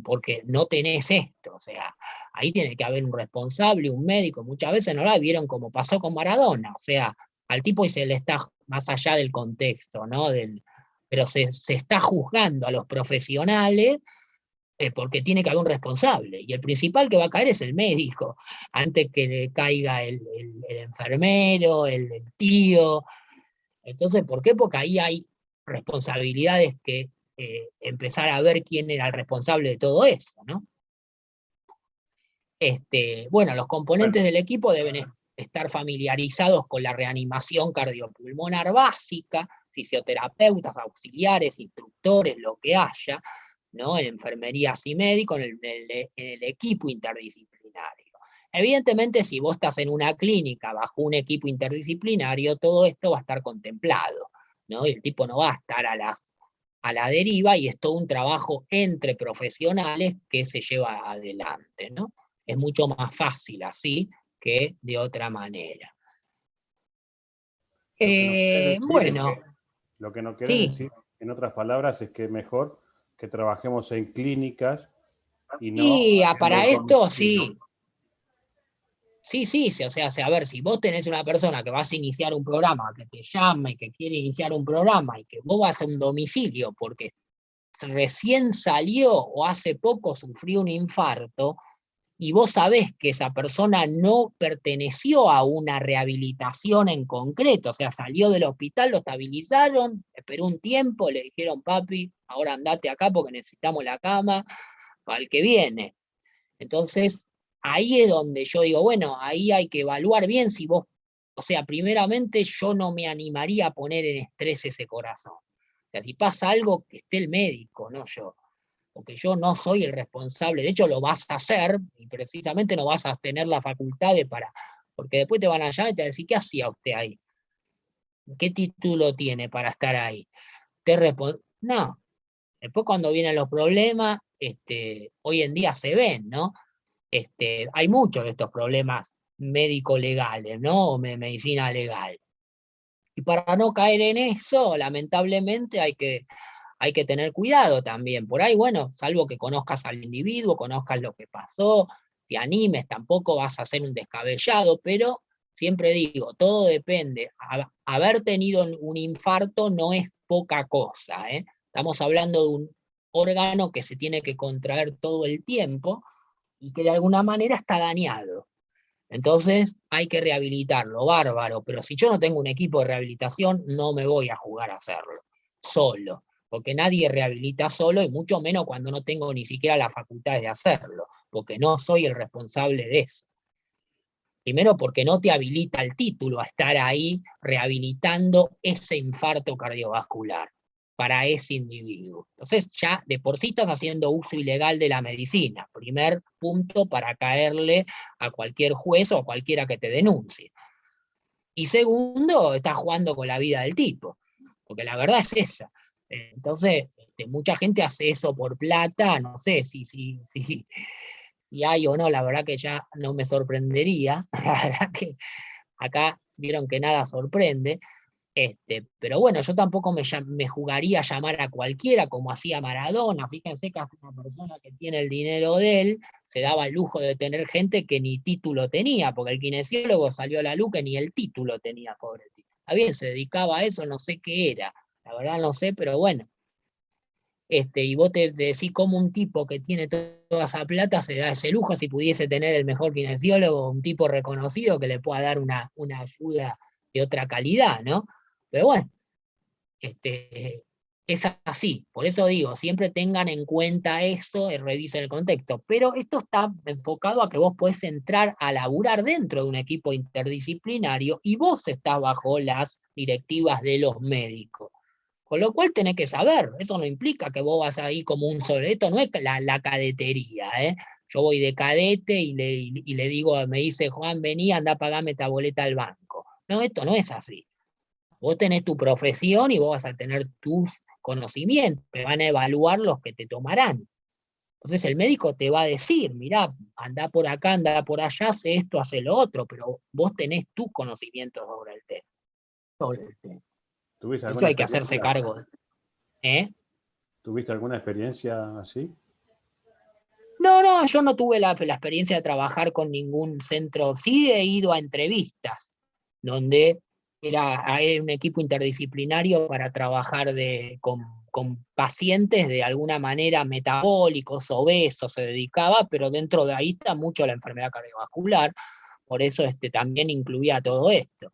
porque no tenés esto. O sea, ahí tiene que haber un responsable, un médico. Muchas veces no la vieron como pasó con Maradona. O sea, al tipo y se le está más allá del contexto, ¿no? Pero se está juzgando a los profesionales porque tiene que haber un responsable, y el principal que va a caer es el médico, antes que le caiga el enfermero, el tío. Entonces, ¿por qué? Porque ahí hay responsabilidades que empezar a ver quién era el responsable de todo eso, ¿no? Bueno, los componentes del equipo deben estar familiarizados con la reanimación cardiopulmonar básica, fisioterapeutas, auxiliares, instructores, lo que haya, ¿no? En enfermerías y médicos, en el equipo interdisciplinario. Evidentemente, si vos estás en una clínica bajo un equipo interdisciplinario, todo esto va a estar contemplado, ¿no? Y el tipo no va a estar a la deriva, y es todo un trabajo entre profesionales que se lleva adelante, ¿no? Es mucho más fácil así que de otra manera. Lo que nos querés decir Bueno, lo que nos querés sí, decir, en otras palabras, es que es mejor que trabajemos en clínicas y no y haciendo para el esto domicilio. sí. Sí, o sea, a ver, si vos tenés una persona que vas a iniciar un programa, que te llama y que quiere iniciar un programa y que vos vas a un domicilio porque recién salió o hace poco sufrió un infarto, y vos sabés que esa persona no perteneció a una rehabilitación en concreto, o sea, salió del hospital, lo estabilizaron, esperó un tiempo, le dijeron, papi, ahora andate acá porque necesitamos la cama para el que viene. Entonces, ahí es donde yo digo, bueno, ahí hay que evaluar bien si vos, o sea, primeramente yo no me animaría a poner en estrés ese corazón. O sea, si pasa algo, que esté el médico, no yo, porque yo no soy el responsable, de hecho lo vas a hacer, y precisamente no vas a tener la facultad para, porque después te van a llamar y te van a decir, ¿qué hacía usted ahí? ¿Qué título tiene para estar ahí? No, después cuando vienen los problemas, hoy en día se ven, ¿no? Hay muchos de estos problemas médico-legales, ¿no? O medicina legal. Y para no caer en eso, lamentablemente hay que tener cuidado también. Por ahí, bueno, salvo que conozcas al individuo, conozcas lo que pasó, te animes, tampoco vas a ser un descabellado, pero siempre digo, todo depende. Haber tenido un infarto no es poca cosa, ¿eh? Estamos hablando de un órgano que se tiene que contraer todo el tiempo y que de alguna manera está dañado. Entonces hay que rehabilitarlo, bárbaro, pero si yo no tengo un equipo de rehabilitación, no me voy a jugar a hacerlo solo, porque nadie rehabilita solo, y mucho menos cuando no tengo ni siquiera las facultades de hacerlo, porque no soy el responsable de eso. Primero porque no te habilita el título a estar ahí rehabilitando ese infarto cardiovascular para ese individuo. Entonces ya de por sí estás haciendo uso ilegal de la medicina. Primer punto para caerle a cualquier juez o a cualquiera que te denuncie. Y segundo, estás jugando con la vida del tipo, porque la verdad es esa. Entonces, mucha gente hace eso por plata, no sé si hay o no, la verdad que ya no me sorprendería, la verdad que acá vieron que nada sorprende, pero bueno, yo tampoco me jugaría a llamar a cualquiera como hacía Maradona. Fíjense que hasta una persona que tiene el dinero de él se daba el lujo de tener gente que ni título tenía, porque el kinesiólogo salió a la luz que ni el título tenía, pobre tío. Está bien, se dedicaba a eso, no sé qué era, la verdad no sé, pero bueno. Y vos te decís cómo un tipo que tiene toda esa plata se da ese lujo si pudiese tener el mejor kinesiólogo, un tipo reconocido que le pueda dar una ayuda de otra calidad, ¿no? Pero bueno, es así. Por eso digo, siempre tengan en cuenta eso y revisen el contexto. Pero esto está enfocado a que vos podés entrar a laburar dentro de un equipo interdisciplinario y vos estás bajo las directivas de los médicos. Con lo cual tenés que saber, eso no implica que vos vas ahí como un soleto, no es la cadetería, ¿eh? Yo voy de cadete y le digo, me dice Juan, vení, anda a pagarme esta boleta al banco. No, esto no es así. Vos tenés tu profesión y vos vas a tener tus conocimientos, que van a evaluar los que te tomarán. Entonces el médico te va a decir, mirá, anda por acá, anda por allá, hace esto, hace lo otro, pero vos tenés tus conocimientos sobre el tema. Sobre el tema. ¿Tuviste Eso alguna hay que hacerse experiencia? cargo. ¿Eh? ¿Tuviste alguna experiencia así? No, yo no tuve la experiencia de trabajar con ningún centro. Sí he ido a entrevistas, donde era un equipo interdisciplinario para trabajar con pacientes de alguna manera metabólicos, obesos, se dedicaba, pero dentro de ahí está mucho la enfermedad cardiovascular, por eso también incluía todo esto.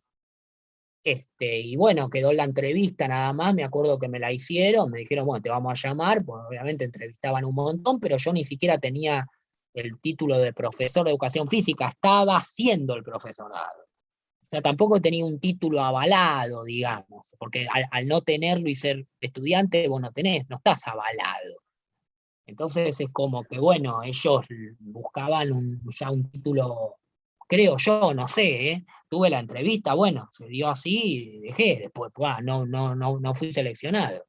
Y bueno, quedó la entrevista nada más, me acuerdo que me la hicieron, me dijeron, bueno, te vamos a llamar, pues obviamente entrevistaban un montón, pero yo ni siquiera tenía el título de profesor de educación física, estaba haciendo el profesorado. O sea, tampoco tenía un título avalado, digamos, porque al no tenerlo y ser estudiante, vos no estás avalado. Entonces es como que, bueno, ellos buscaban ya un título, creo yo, no sé, ¿eh? Tuve la entrevista, bueno, se dio así y dejé, después no fui seleccionado.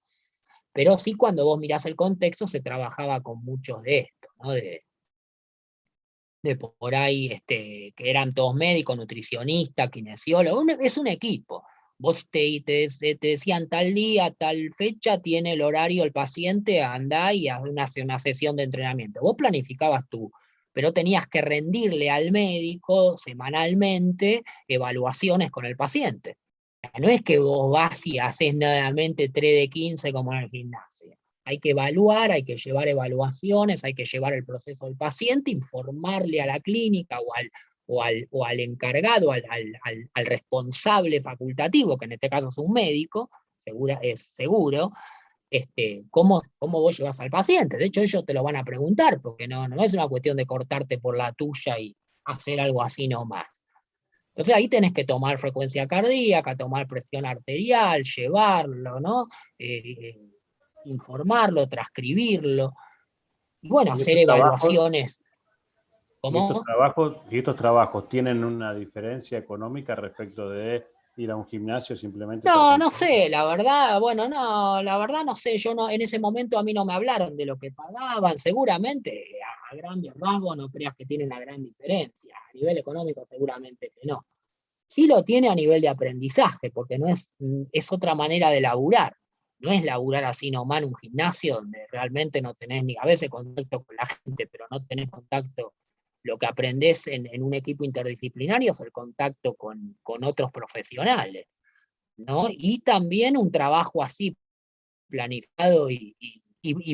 Pero sí, cuando vos mirás el contexto, se trabajaba con muchos de estos, ¿no? De por ahí, que eran todos médicos, nutricionistas, kinesiólogos, es un equipo. Vos te decían tal día, tal fecha, tiene el horario el paciente, andá y hace una sesión de entrenamiento. Vos planificabas tú, pero tenías que rendirle al médico semanalmente evaluaciones con el paciente. No es que vos vas y haces nuevamente 3 de 15 como en el gimnasio. Hay que evaluar, hay que llevar evaluaciones, hay que llevar el proceso del paciente, informarle a la clínica o al encargado, al responsable facultativo, que en este caso es un médico, es seguro, cómo vos llevas al paciente. De hecho, ellos te lo van a preguntar, porque no es una cuestión de cortarte por la tuya y hacer algo así nomás. Entonces ahí tenés que tomar frecuencia cardíaca, tomar presión arterial, llevarlo, ¿no? Eh, informarlo, transcribirlo, y bueno, Y hacer estos trabajos, evaluaciones. ¿Cómo? y estos trabajos tienen una diferencia económica respecto de ir a un gimnasio simplemente por No, no control. sé, la verdad, bueno, no, la verdad no sé, yo no, en ese momento a mí no me hablaron de lo que pagaban, seguramente a grandes rasgos no creas que tiene una gran diferencia, a nivel económico seguramente que no. Sí lo tiene a nivel de aprendizaje, porque no es otra manera de laburar. No es laburar así nomás en un gimnasio donde realmente no tenés ni a veces contacto con la gente, pero no tenés contacto. Lo que aprendés en un equipo interdisciplinario es el contacto con otros profesionales, ¿no? Y también un trabajo así planificado y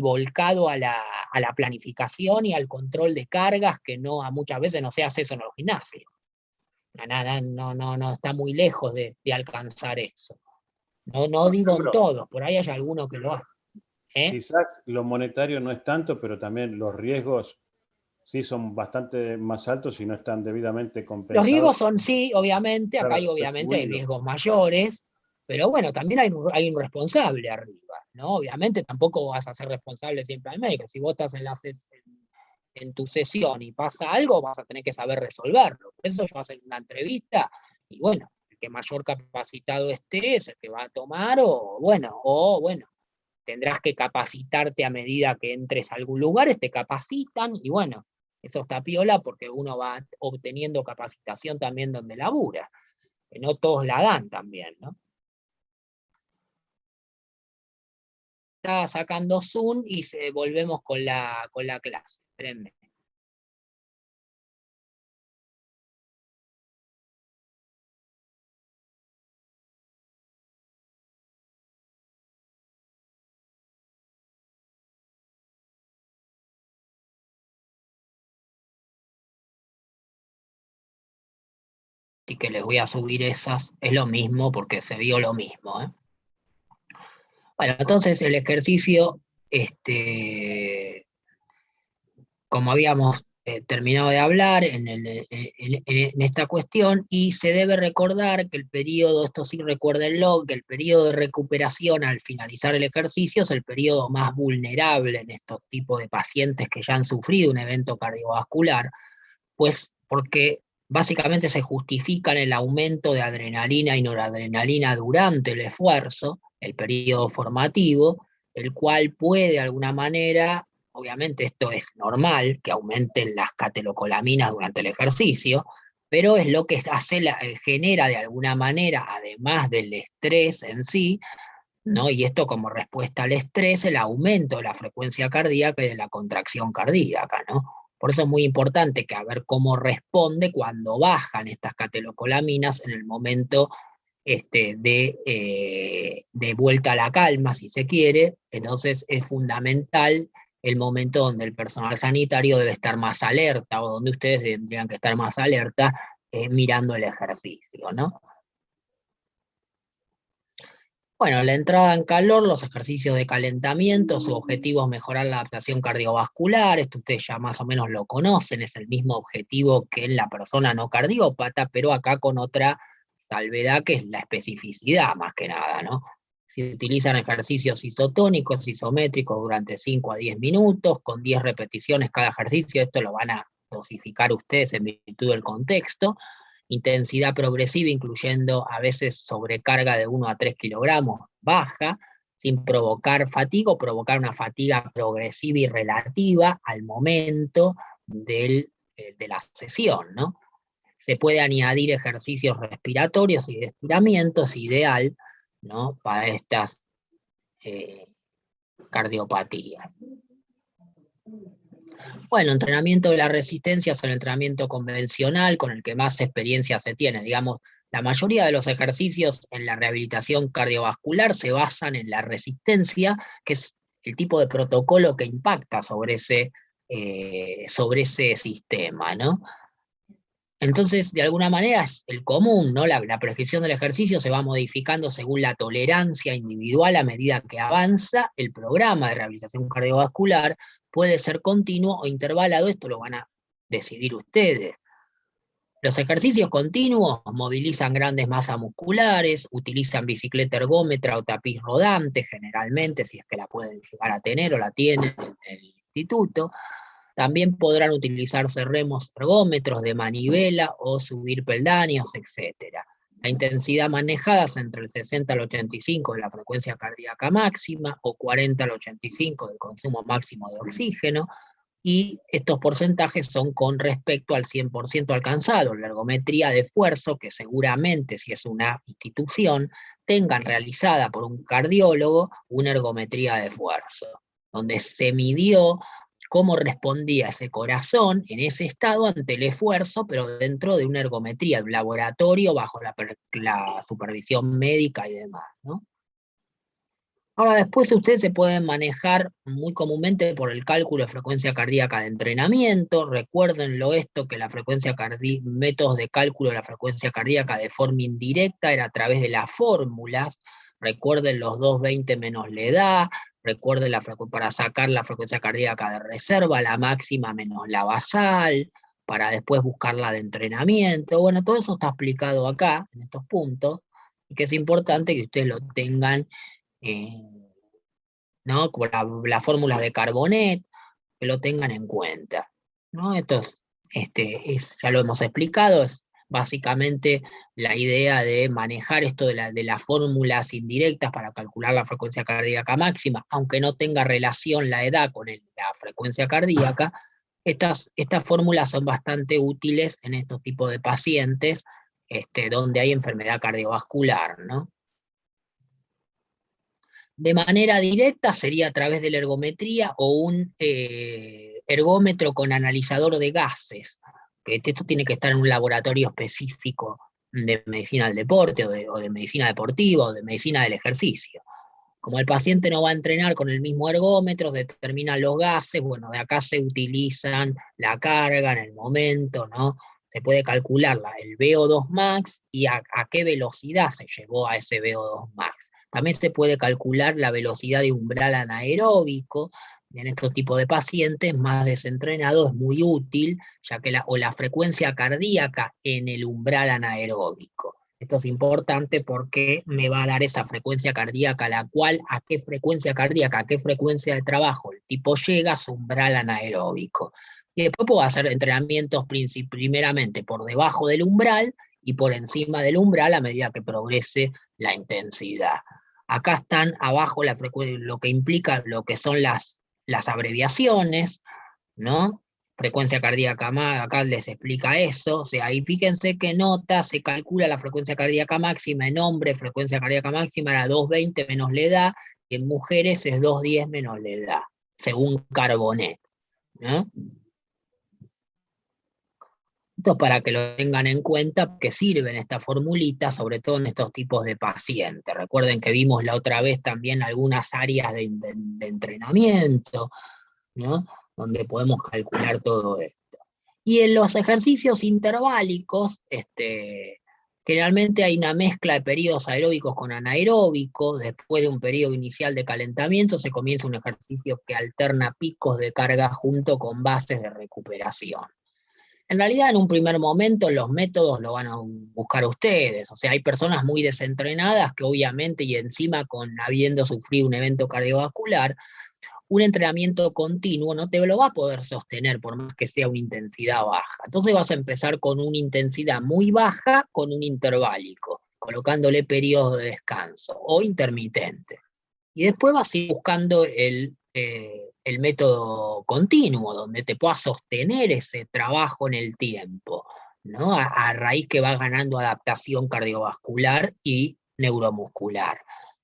volcado a la planificación y al control de cargas que muchas veces no se hace eso en los gimnasios. No está muy lejos de alcanzar eso. No Por digo en ejemplo, todos, por ahí hay algunos que lo hacen. ¿Eh? quizás lo monetario no es tanto, pero también los riesgos sí son bastante más altos y no están debidamente Los compensados riesgos son sí, obviamente, por acá estar hay obviamente hay retribuidos. riesgos mayores, pero bueno, también hay un responsable arriba, ¿no? Obviamente tampoco vas a ser responsable siempre al médico. Si vos estás en tu sesión y pasa algo, vas a tener que saber resolverlo. Por eso yo hacer una entrevista y bueno, el que mayor capacitado esté es el que va a tomar o bueno, tendrás que capacitarte a medida que entres a algún lugar, te capacitan y bueno, eso está piola porque uno va obteniendo capacitación también donde labura, que no todos la dan también, ¿no? Está sacando Zoom y volvemos con la clase. Espérenme. Así que les voy a subir esas, es lo mismo porque se vio lo mismo, ¿eh? Bueno, entonces el ejercicio, como habíamos terminado de hablar en esta cuestión, y se debe recordar que el periodo, esto sí recuérdenlo, que el periodo de recuperación al finalizar el ejercicio es el periodo más vulnerable en estos tipos de pacientes que ya han sufrido un evento cardiovascular, pues porque básicamente se justifica en el aumento de adrenalina y noradrenalina durante el esfuerzo, el periodo formativo, el cual puede de alguna manera, obviamente esto es normal, que aumenten las catecolaminas durante el ejercicio, pero es lo que genera de alguna manera, además del estrés en sí, ¿no? Y esto como respuesta al estrés, el aumento de la frecuencia cardíaca y de la contracción cardíaca, ¿no? Por eso es muy importante que a ver cómo responde cuando bajan estas catecolaminas en el momento de vuelta a la calma, si se quiere. Entonces es fundamental el momento donde el personal sanitario debe estar más alerta o donde ustedes tendrían que estar más alerta mirando el ejercicio, ¿no? Bueno, la entrada en calor, los ejercicios de calentamiento, su objetivo es mejorar la adaptación cardiovascular, esto ustedes ya más o menos lo conocen, es el mismo objetivo que en la persona no cardiópata, pero acá con otra salvedad que es la especificidad más que nada, ¿no? Se utilizan ejercicios isotónicos, isométricos durante 5 a 10 minutos, con 10 repeticiones cada ejercicio, esto lo van a dosificar ustedes en virtud del contexto. Intensidad progresiva, incluyendo a veces sobrecarga de 1 a 3 kilogramos, baja, sin provocar fatiga o provocar una fatiga progresiva y relativa al momento de la sesión, ¿no? Se puede añadir ejercicios respiratorios y de estiramientos, ideal, ¿no? Para estas eh, cardiopatías. Bueno, entrenamiento de la resistencia es el entrenamiento convencional con el que más experiencia se tiene. Digamos, la mayoría de los ejercicios en la rehabilitación cardiovascular se basan en la resistencia, que es el tipo de protocolo que impacta sobre ese sistema, ¿no? Entonces, de alguna manera es el común, ¿no? La prescripción del ejercicio se va modificando según la tolerancia individual a medida que avanza el programa de rehabilitación cardiovascular, puede ser continuo o intervalado, esto lo van a decidir ustedes. Los ejercicios continuos movilizan grandes masas musculares, utilizan bicicleta ergómetra o tapiz rodante, generalmente, si es que la pueden llegar a tener o la tienen en el instituto. También podrán utilizarse remos ergómetros de manivela o subir peldaños, etc. La intensidad manejada es entre el 60 al 85 de la frecuencia cardíaca máxima o 40 al 85 del consumo máximo de oxígeno, y estos porcentajes son con respecto al 100% alcanzado. La ergometría de esfuerzo, que seguramente, si es una institución, tengan realizada por un cardiólogo una ergometría de esfuerzo, donde se midió cómo respondía ese corazón en ese estado ante el esfuerzo, pero dentro de una ergometría, de un laboratorio, bajo la supervisión médica y demás, ¿no? Ahora, después ustedes se pueden manejar muy comúnmente por el cálculo de frecuencia cardíaca de entrenamiento. Recuérdenlo esto, que métodos de cálculo de la frecuencia cardíaca de forma indirecta era a través de las fórmulas. Recuerden los 220 menos la edad, recuerden para sacar la frecuencia cardíaca de reserva, la máxima menos la basal, para después buscar la de entrenamiento. Bueno, todo eso está explicado acá, en estos puntos, y que es importante que ustedes lo tengan, ¿no? Como las fórmulas de Carbonet, que lo tengan en cuenta, ¿no? Ya lo hemos explicado, es básicamente la idea de manejar esto de las fórmulas indirectas para calcular la frecuencia cardíaca máxima, aunque no tenga relación la edad con la frecuencia cardíaca. Estas fórmulas son bastante útiles en estos tipos de pacientes, donde hay enfermedad cardiovascular, ¿no? De manera directa sería a través de la ergometría o un ergómetro con analizador de gases, que esto tiene que estar en un laboratorio específico de medicina del deporte o de medicina deportiva o de medicina del ejercicio. Como el paciente no va a entrenar con el mismo ergómetro, determinan los gases, bueno, de acá se utilizan la carga en el momento, ¿no? Se puede calcular el VO2 max y a qué velocidad se llegó a ese VO2 max. También se puede calcular la velocidad de umbral anaeróbico. En estos tipos de pacientes más desentrenados es muy útil, ya que la frecuencia cardíaca en el umbral anaeróbico. Esto es importante porque me va a dar esa frecuencia cardíaca, la cual, a qué frecuencia cardíaca, a qué frecuencia de trabajo el tipo llega a su umbral anaeróbico. Y después puedo hacer entrenamientos primeramente por debajo del umbral y por encima del umbral a medida que progrese la intensidad. Acá están abajo lo que implica lo que son las abreviaciones, ¿no? Frecuencia cardíaca, acá les explica eso, o sea, ahí fíjense que nota, se calcula la frecuencia cardíaca máxima en hombres, frecuencia cardíaca máxima era 220 menos la edad, y en mujeres es 210 menos la edad, según Carbonet, ¿no? Esto para que lo tengan en cuenta, que sirven estas formulitas, sobre todo en estos tipos de pacientes. Recuerden que vimos la otra vez también algunas áreas de entrenamiento, ¿no? Donde podemos calcular todo esto. Y en los ejercicios interválicos, generalmente hay una mezcla de periodos aeróbicos con anaeróbicos. Después de un periodo inicial de calentamiento se comienza un ejercicio que alterna picos de carga junto con bases de recuperación. En realidad, en un primer momento, los métodos lo van a buscar ustedes. O sea, hay personas muy desentrenadas que obviamente, y encima habiendo sufrido un evento cardiovascular, un entrenamiento continuo no te lo va a poder sostener por más que sea una intensidad baja. Entonces vas a empezar con una intensidad muy baja con un interválico, colocándole periodos de descanso o intermitente. Y después vas a ir buscando el método continuo, donde te pueda sostener ese trabajo en el tiempo, ¿no? A raíz que va ganando adaptación cardiovascular y neuromuscular.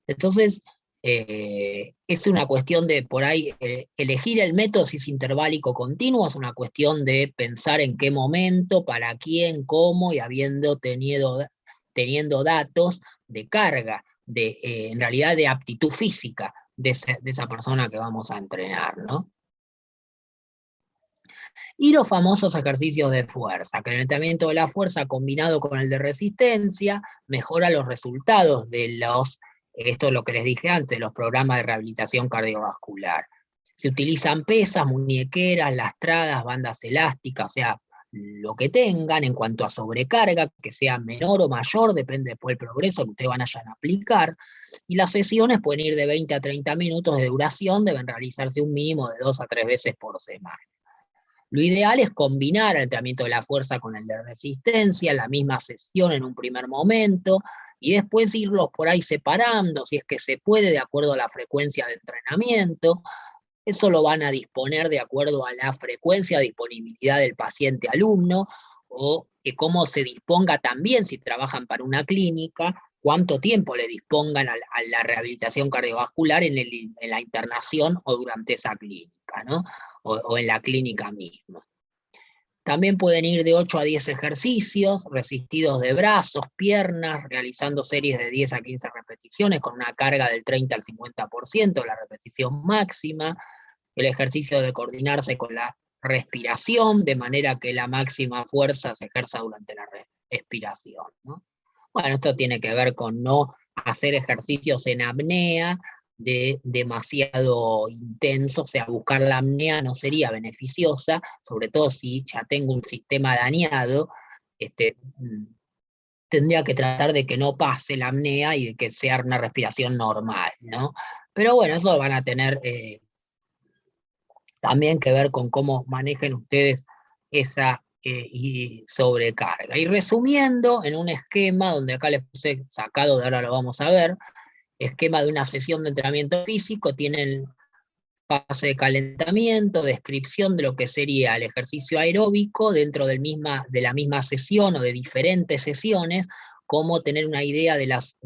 Entonces, es una cuestión de, por ahí, elegir el método si es interválico continuo, es una cuestión de pensar en qué momento, para quién, cómo, y teniendo datos de carga, en realidad de aptitud física, de esa persona que vamos a entrenar, ¿no? Y los famosos ejercicios de fuerza, que el entrenamiento de la fuerza combinado con el de resistencia mejora los resultados de esto es lo que les dije antes, de los programas de rehabilitación cardiovascular. Se utilizan pesas, muñequeras, lastradas, bandas elásticas, o sea, lo que tengan en cuanto a sobrecarga, que sea menor o mayor, depende después del progreso que ustedes vayan a aplicar, y las sesiones pueden ir de 20 a 30 minutos de duración, deben realizarse un mínimo de 2 a 3 veces por semana. Lo ideal es combinar el entrenamiento de la fuerza con el de resistencia, la misma sesión en un primer momento, y después irlos por ahí separando, si es que se puede, de acuerdo a la frecuencia de entrenamiento. Eso lo van a disponer de acuerdo a la frecuencia de disponibilidad del paciente alumno, o que cómo se disponga también, si trabajan para una clínica, cuánto tiempo le dispongan a la rehabilitación cardiovascular en la internación o durante esa clínica, ¿no? O en la clínica misma. También pueden ir de 8 a 10 ejercicios, resistidos de brazos, piernas, realizando series de 10 a 15 repeticiones con una carga del 30 al 50% de la repetición máxima. El ejercicio debe coordinarse con la respiración, de manera que la máxima fuerza se ejerza durante la respiración, ¿no? Bueno, esto tiene que ver con no hacer ejercicios en apnea demasiado intenso, o sea, buscar la apnea no sería beneficiosa, sobre todo si ya tengo un sistema dañado, tendría que tratar de que no pase la apnea y de que sea una respiración normal, ¿no? Pero bueno, eso van a tener también que ver con cómo manejen ustedes esa sobrecarga. Y resumiendo, en un esquema, donde acá les puse sacado, de ahora lo vamos a ver, esquema de una sesión de entrenamiento físico, tienen fase de calentamiento, descripción de lo que sería el ejercicio aeróbico dentro de la misma sesión o de diferentes sesiones, cómo tener una idea de las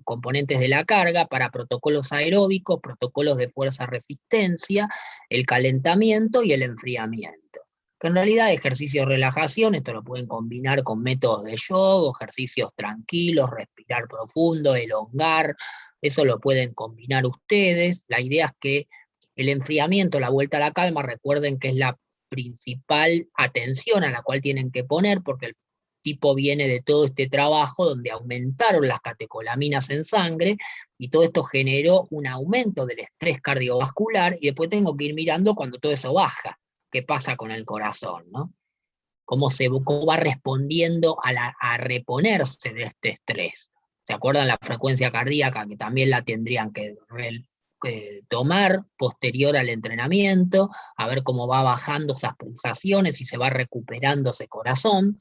componentes de la carga para protocolos aeróbicos, protocolos de fuerza-resistencia, el calentamiento y el enfriamiento. Que en realidad ejercicio de relajación, esto lo pueden combinar con métodos de yoga, ejercicios tranquilos, respirar profundo, elongar, eso lo pueden combinar ustedes. La idea es que el enfriamiento, la vuelta a la calma, recuerden que es la principal atención a la cual tienen que poner, porque el tipo viene de todo este trabajo donde aumentaron las catecolaminas en sangre, y todo esto generó un aumento del estrés cardiovascular, y después tengo que ir mirando cuando todo eso baja, qué pasa con el corazón, ¿no? Cómo va respondiendo a reponerse de este estrés. ¿Se acuerdan la frecuencia cardíaca, que también la tendrían que tomar posterior al entrenamiento, a ver cómo va bajando esas pulsaciones y se va recuperando ese corazón?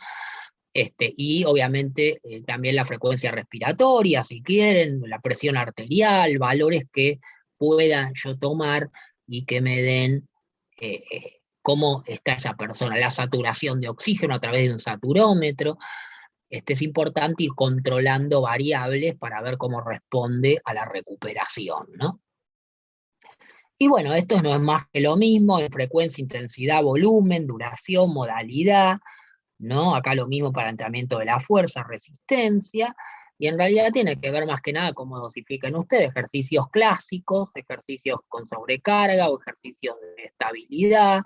Y obviamente también la frecuencia respiratoria, si quieren, la presión arterial, valores que pueda yo tomar y que me den cómo está esa persona, la saturación de oxígeno a través de un saturómetro. Es importante ir controlando variables para ver cómo responde a la recuperación, ¿no? Y bueno, esto no es más que lo mismo en frecuencia, intensidad, volumen, duración, modalidad, ¿no? Acá lo mismo para entrenamiento de la fuerza, resistencia, y en realidad tiene que ver más que nada cómo dosifican ustedes, ejercicios clásicos, ejercicios con sobrecarga o ejercicios de estabilidad.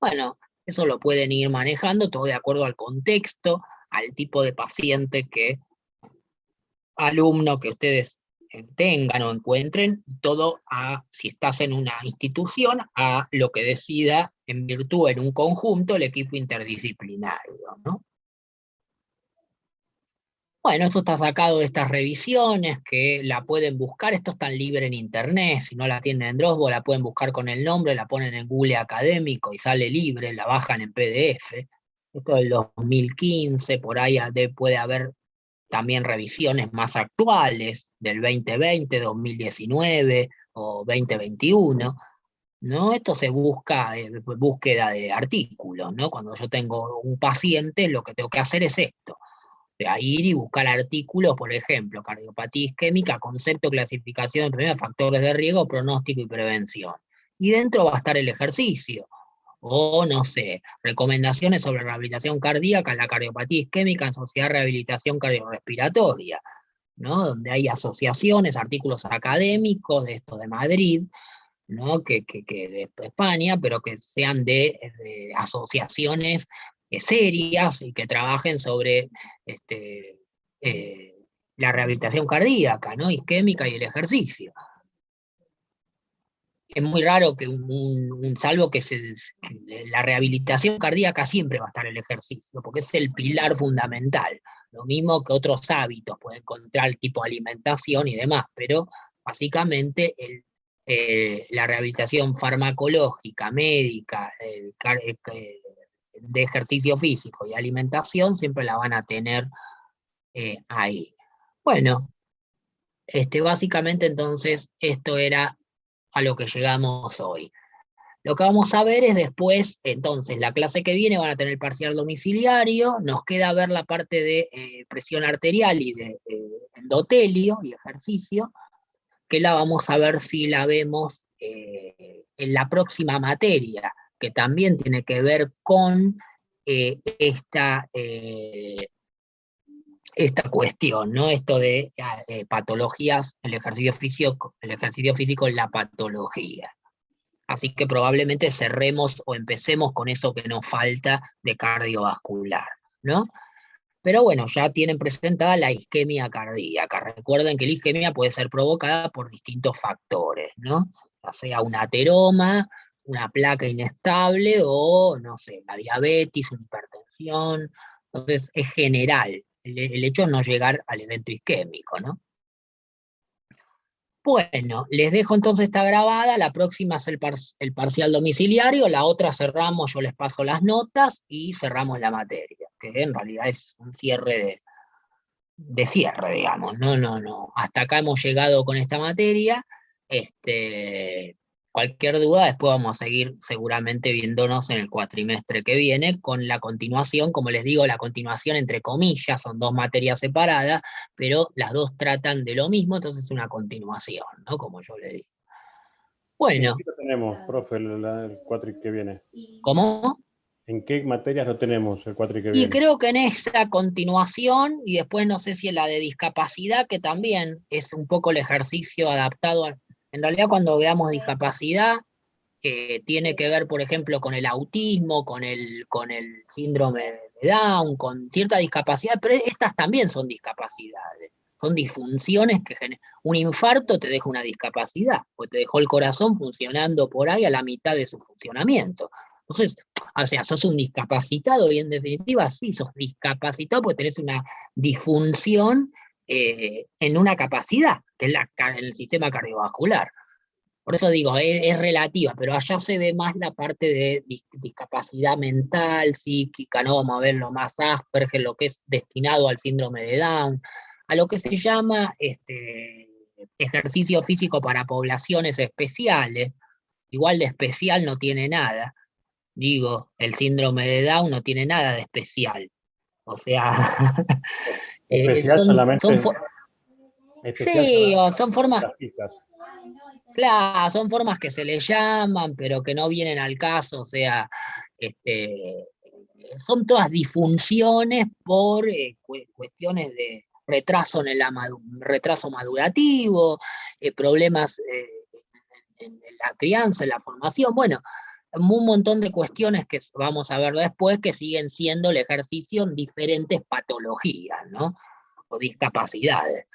Bueno, eso lo pueden ir manejando todo de acuerdo al contexto, al tipo de paciente alumno que ustedes tengan o encuentren, todo si estás en una institución, a lo que decida en virtud en un conjunto el equipo interdisciplinario, ¿no? Bueno, esto está sacado de estas revisiones, que la pueden buscar, esto está libre en internet, si no la tienen en Dropbox, la pueden buscar con el nombre, la ponen en Google Académico y sale libre, la bajan en PDF. Esto del 2015, por ahí puede haber también revisiones más actuales, del 2020, 2019 o 2021, ¿no? Esto se busca, búsqueda de artículos, ¿no? Cuando yo tengo un paciente, lo que tengo que hacer es esto, ir y buscar artículos, por ejemplo, cardiopatía isquémica, concepto, clasificación, de factores de riesgo, pronóstico y prevención. Y dentro va a estar el ejercicio. O, no sé, recomendaciones sobre rehabilitación cardíaca en la cardiopatía isquémica en sociedad de rehabilitación cardiorrespiratoria. ¿no? Donde hay asociaciones, artículos académicos de esto de Madrid, ¿no? Que de España, pero que sean de asociaciones serias y que trabajen sobre eh, la rehabilitación cardíaca, ¿no? Isquémica y el ejercicio. Es muy raro que salvo que la rehabilitación cardíaca siempre va a estar el ejercicio, porque es el pilar fundamental. Lo mismo que otros hábitos, puede encontrar tipo alimentación y demás, pero básicamente la rehabilitación farmacológica, médica, de ejercicio físico y alimentación siempre la van a tener ahí. Bueno, básicamente entonces esto era a lo que llegamos hoy. Lo que vamos a ver es después, entonces, la clase que viene van a tener parcial domiciliario, nos queda ver la parte de presión arterial y de endotelio y ejercicio, que la vamos a ver si la vemos en la próxima materia, que también tiene que ver con esta cuestión, ¿no? Esto de patologías, el ejercicio físico en la patología. Así que probablemente cerremos o empecemos con eso que nos falta de cardiovascular, ¿no? Pero bueno, ya tienen presentada la isquemia cardíaca. Recuerden que la isquemia puede ser provocada por distintos factores, ¿no? Ya sea un ateroma, una placa inestable o, no sé, la diabetes, una hipertensión. Entonces es general. El hecho es no llegar al evento isquémico, ¿no? Bueno, les dejo entonces esta grabada, la próxima es el parcial domiciliario, la otra cerramos, yo les paso las notas y cerramos la materia, que en realidad es un cierre de cierre, digamos, no, hasta acá hemos llegado con esta materia, cualquier duda después vamos a seguir seguramente viéndonos en el cuatrimestre que viene con la continuación, como les digo, la continuación entre comillas, son dos materias separadas, pero las dos tratan de lo mismo, entonces es una continuación, ¿no? Como yo le digo. Bueno. ¿En qué lo tenemos, profe, el cuatri que viene? ¿Cómo? ¿En qué materias lo tenemos el cuatri que Y viene? creo que en esa continuación, y después no sé si en la de discapacidad, que también es un poco el ejercicio adaptado en realidad cuando veamos discapacidad, tiene que ver, por ejemplo, con el autismo, con el síndrome de Down, con cierta discapacidad, pero estas también son discapacidades, son disfunciones que generan. Un infarto te deja una discapacidad, pues te dejó el corazón funcionando por ahí a la mitad de su funcionamiento. Entonces, o sea, sos un discapacitado y en definitiva sí, sos discapacitado porque tenés una disfunción en una capacidad, que es en el sistema cardiovascular. Por eso digo, es relativa, pero allá se ve más la parte de discapacidad mental, psíquica, ¿no? Vamos a ver lo más Asperger, lo que es destinado al síndrome de Down, a lo que se llama ejercicio físico para poblaciones especiales. Igual de especial no tiene nada. Digo, el síndrome de Down no tiene nada de especial. O sea, Especial son, solamente. Especial sí, o solamente son formas. las pistas. Claro, son formas que se le llaman, pero que no vienen al caso, o sea, son todas disfunciones por cuestiones de retraso retraso madurativo, problemas en la crianza, en la formación, bueno, un montón de cuestiones que vamos a ver después que siguen siendo el ejercicio en diferentes patologías, ¿no? O discapacidades.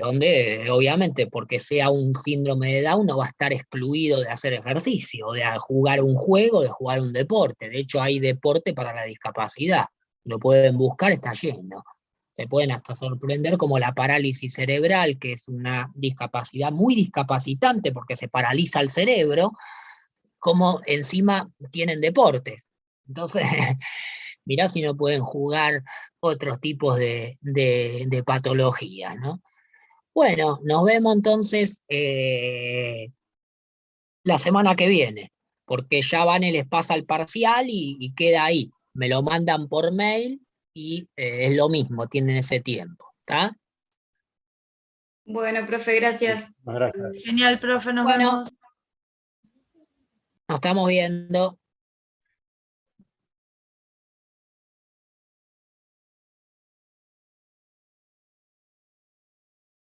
Donde obviamente porque sea un síndrome de Down no va a estar excluido de hacer ejercicio, de jugar un juego, de jugar un deporte. De hecho hay deporte para la discapacidad. Lo pueden buscar, está lleno. Se pueden hasta sorprender como la parálisis cerebral, que es una discapacidad muy discapacitante porque se paraliza el cerebro, como encima tienen deportes. Entonces, mirá si no pueden jugar otros tipos de patologías, ¿no? Bueno, nos vemos entonces la semana que viene, porque ya Vane les pasa el parcial y queda ahí. Me lo mandan por mail y es lo mismo, tienen ese tiempo. ¿Está? Bueno, profe, gracias. Muchas gracias. Genial, profe, nos Bueno, vemos. nos estamos viendo.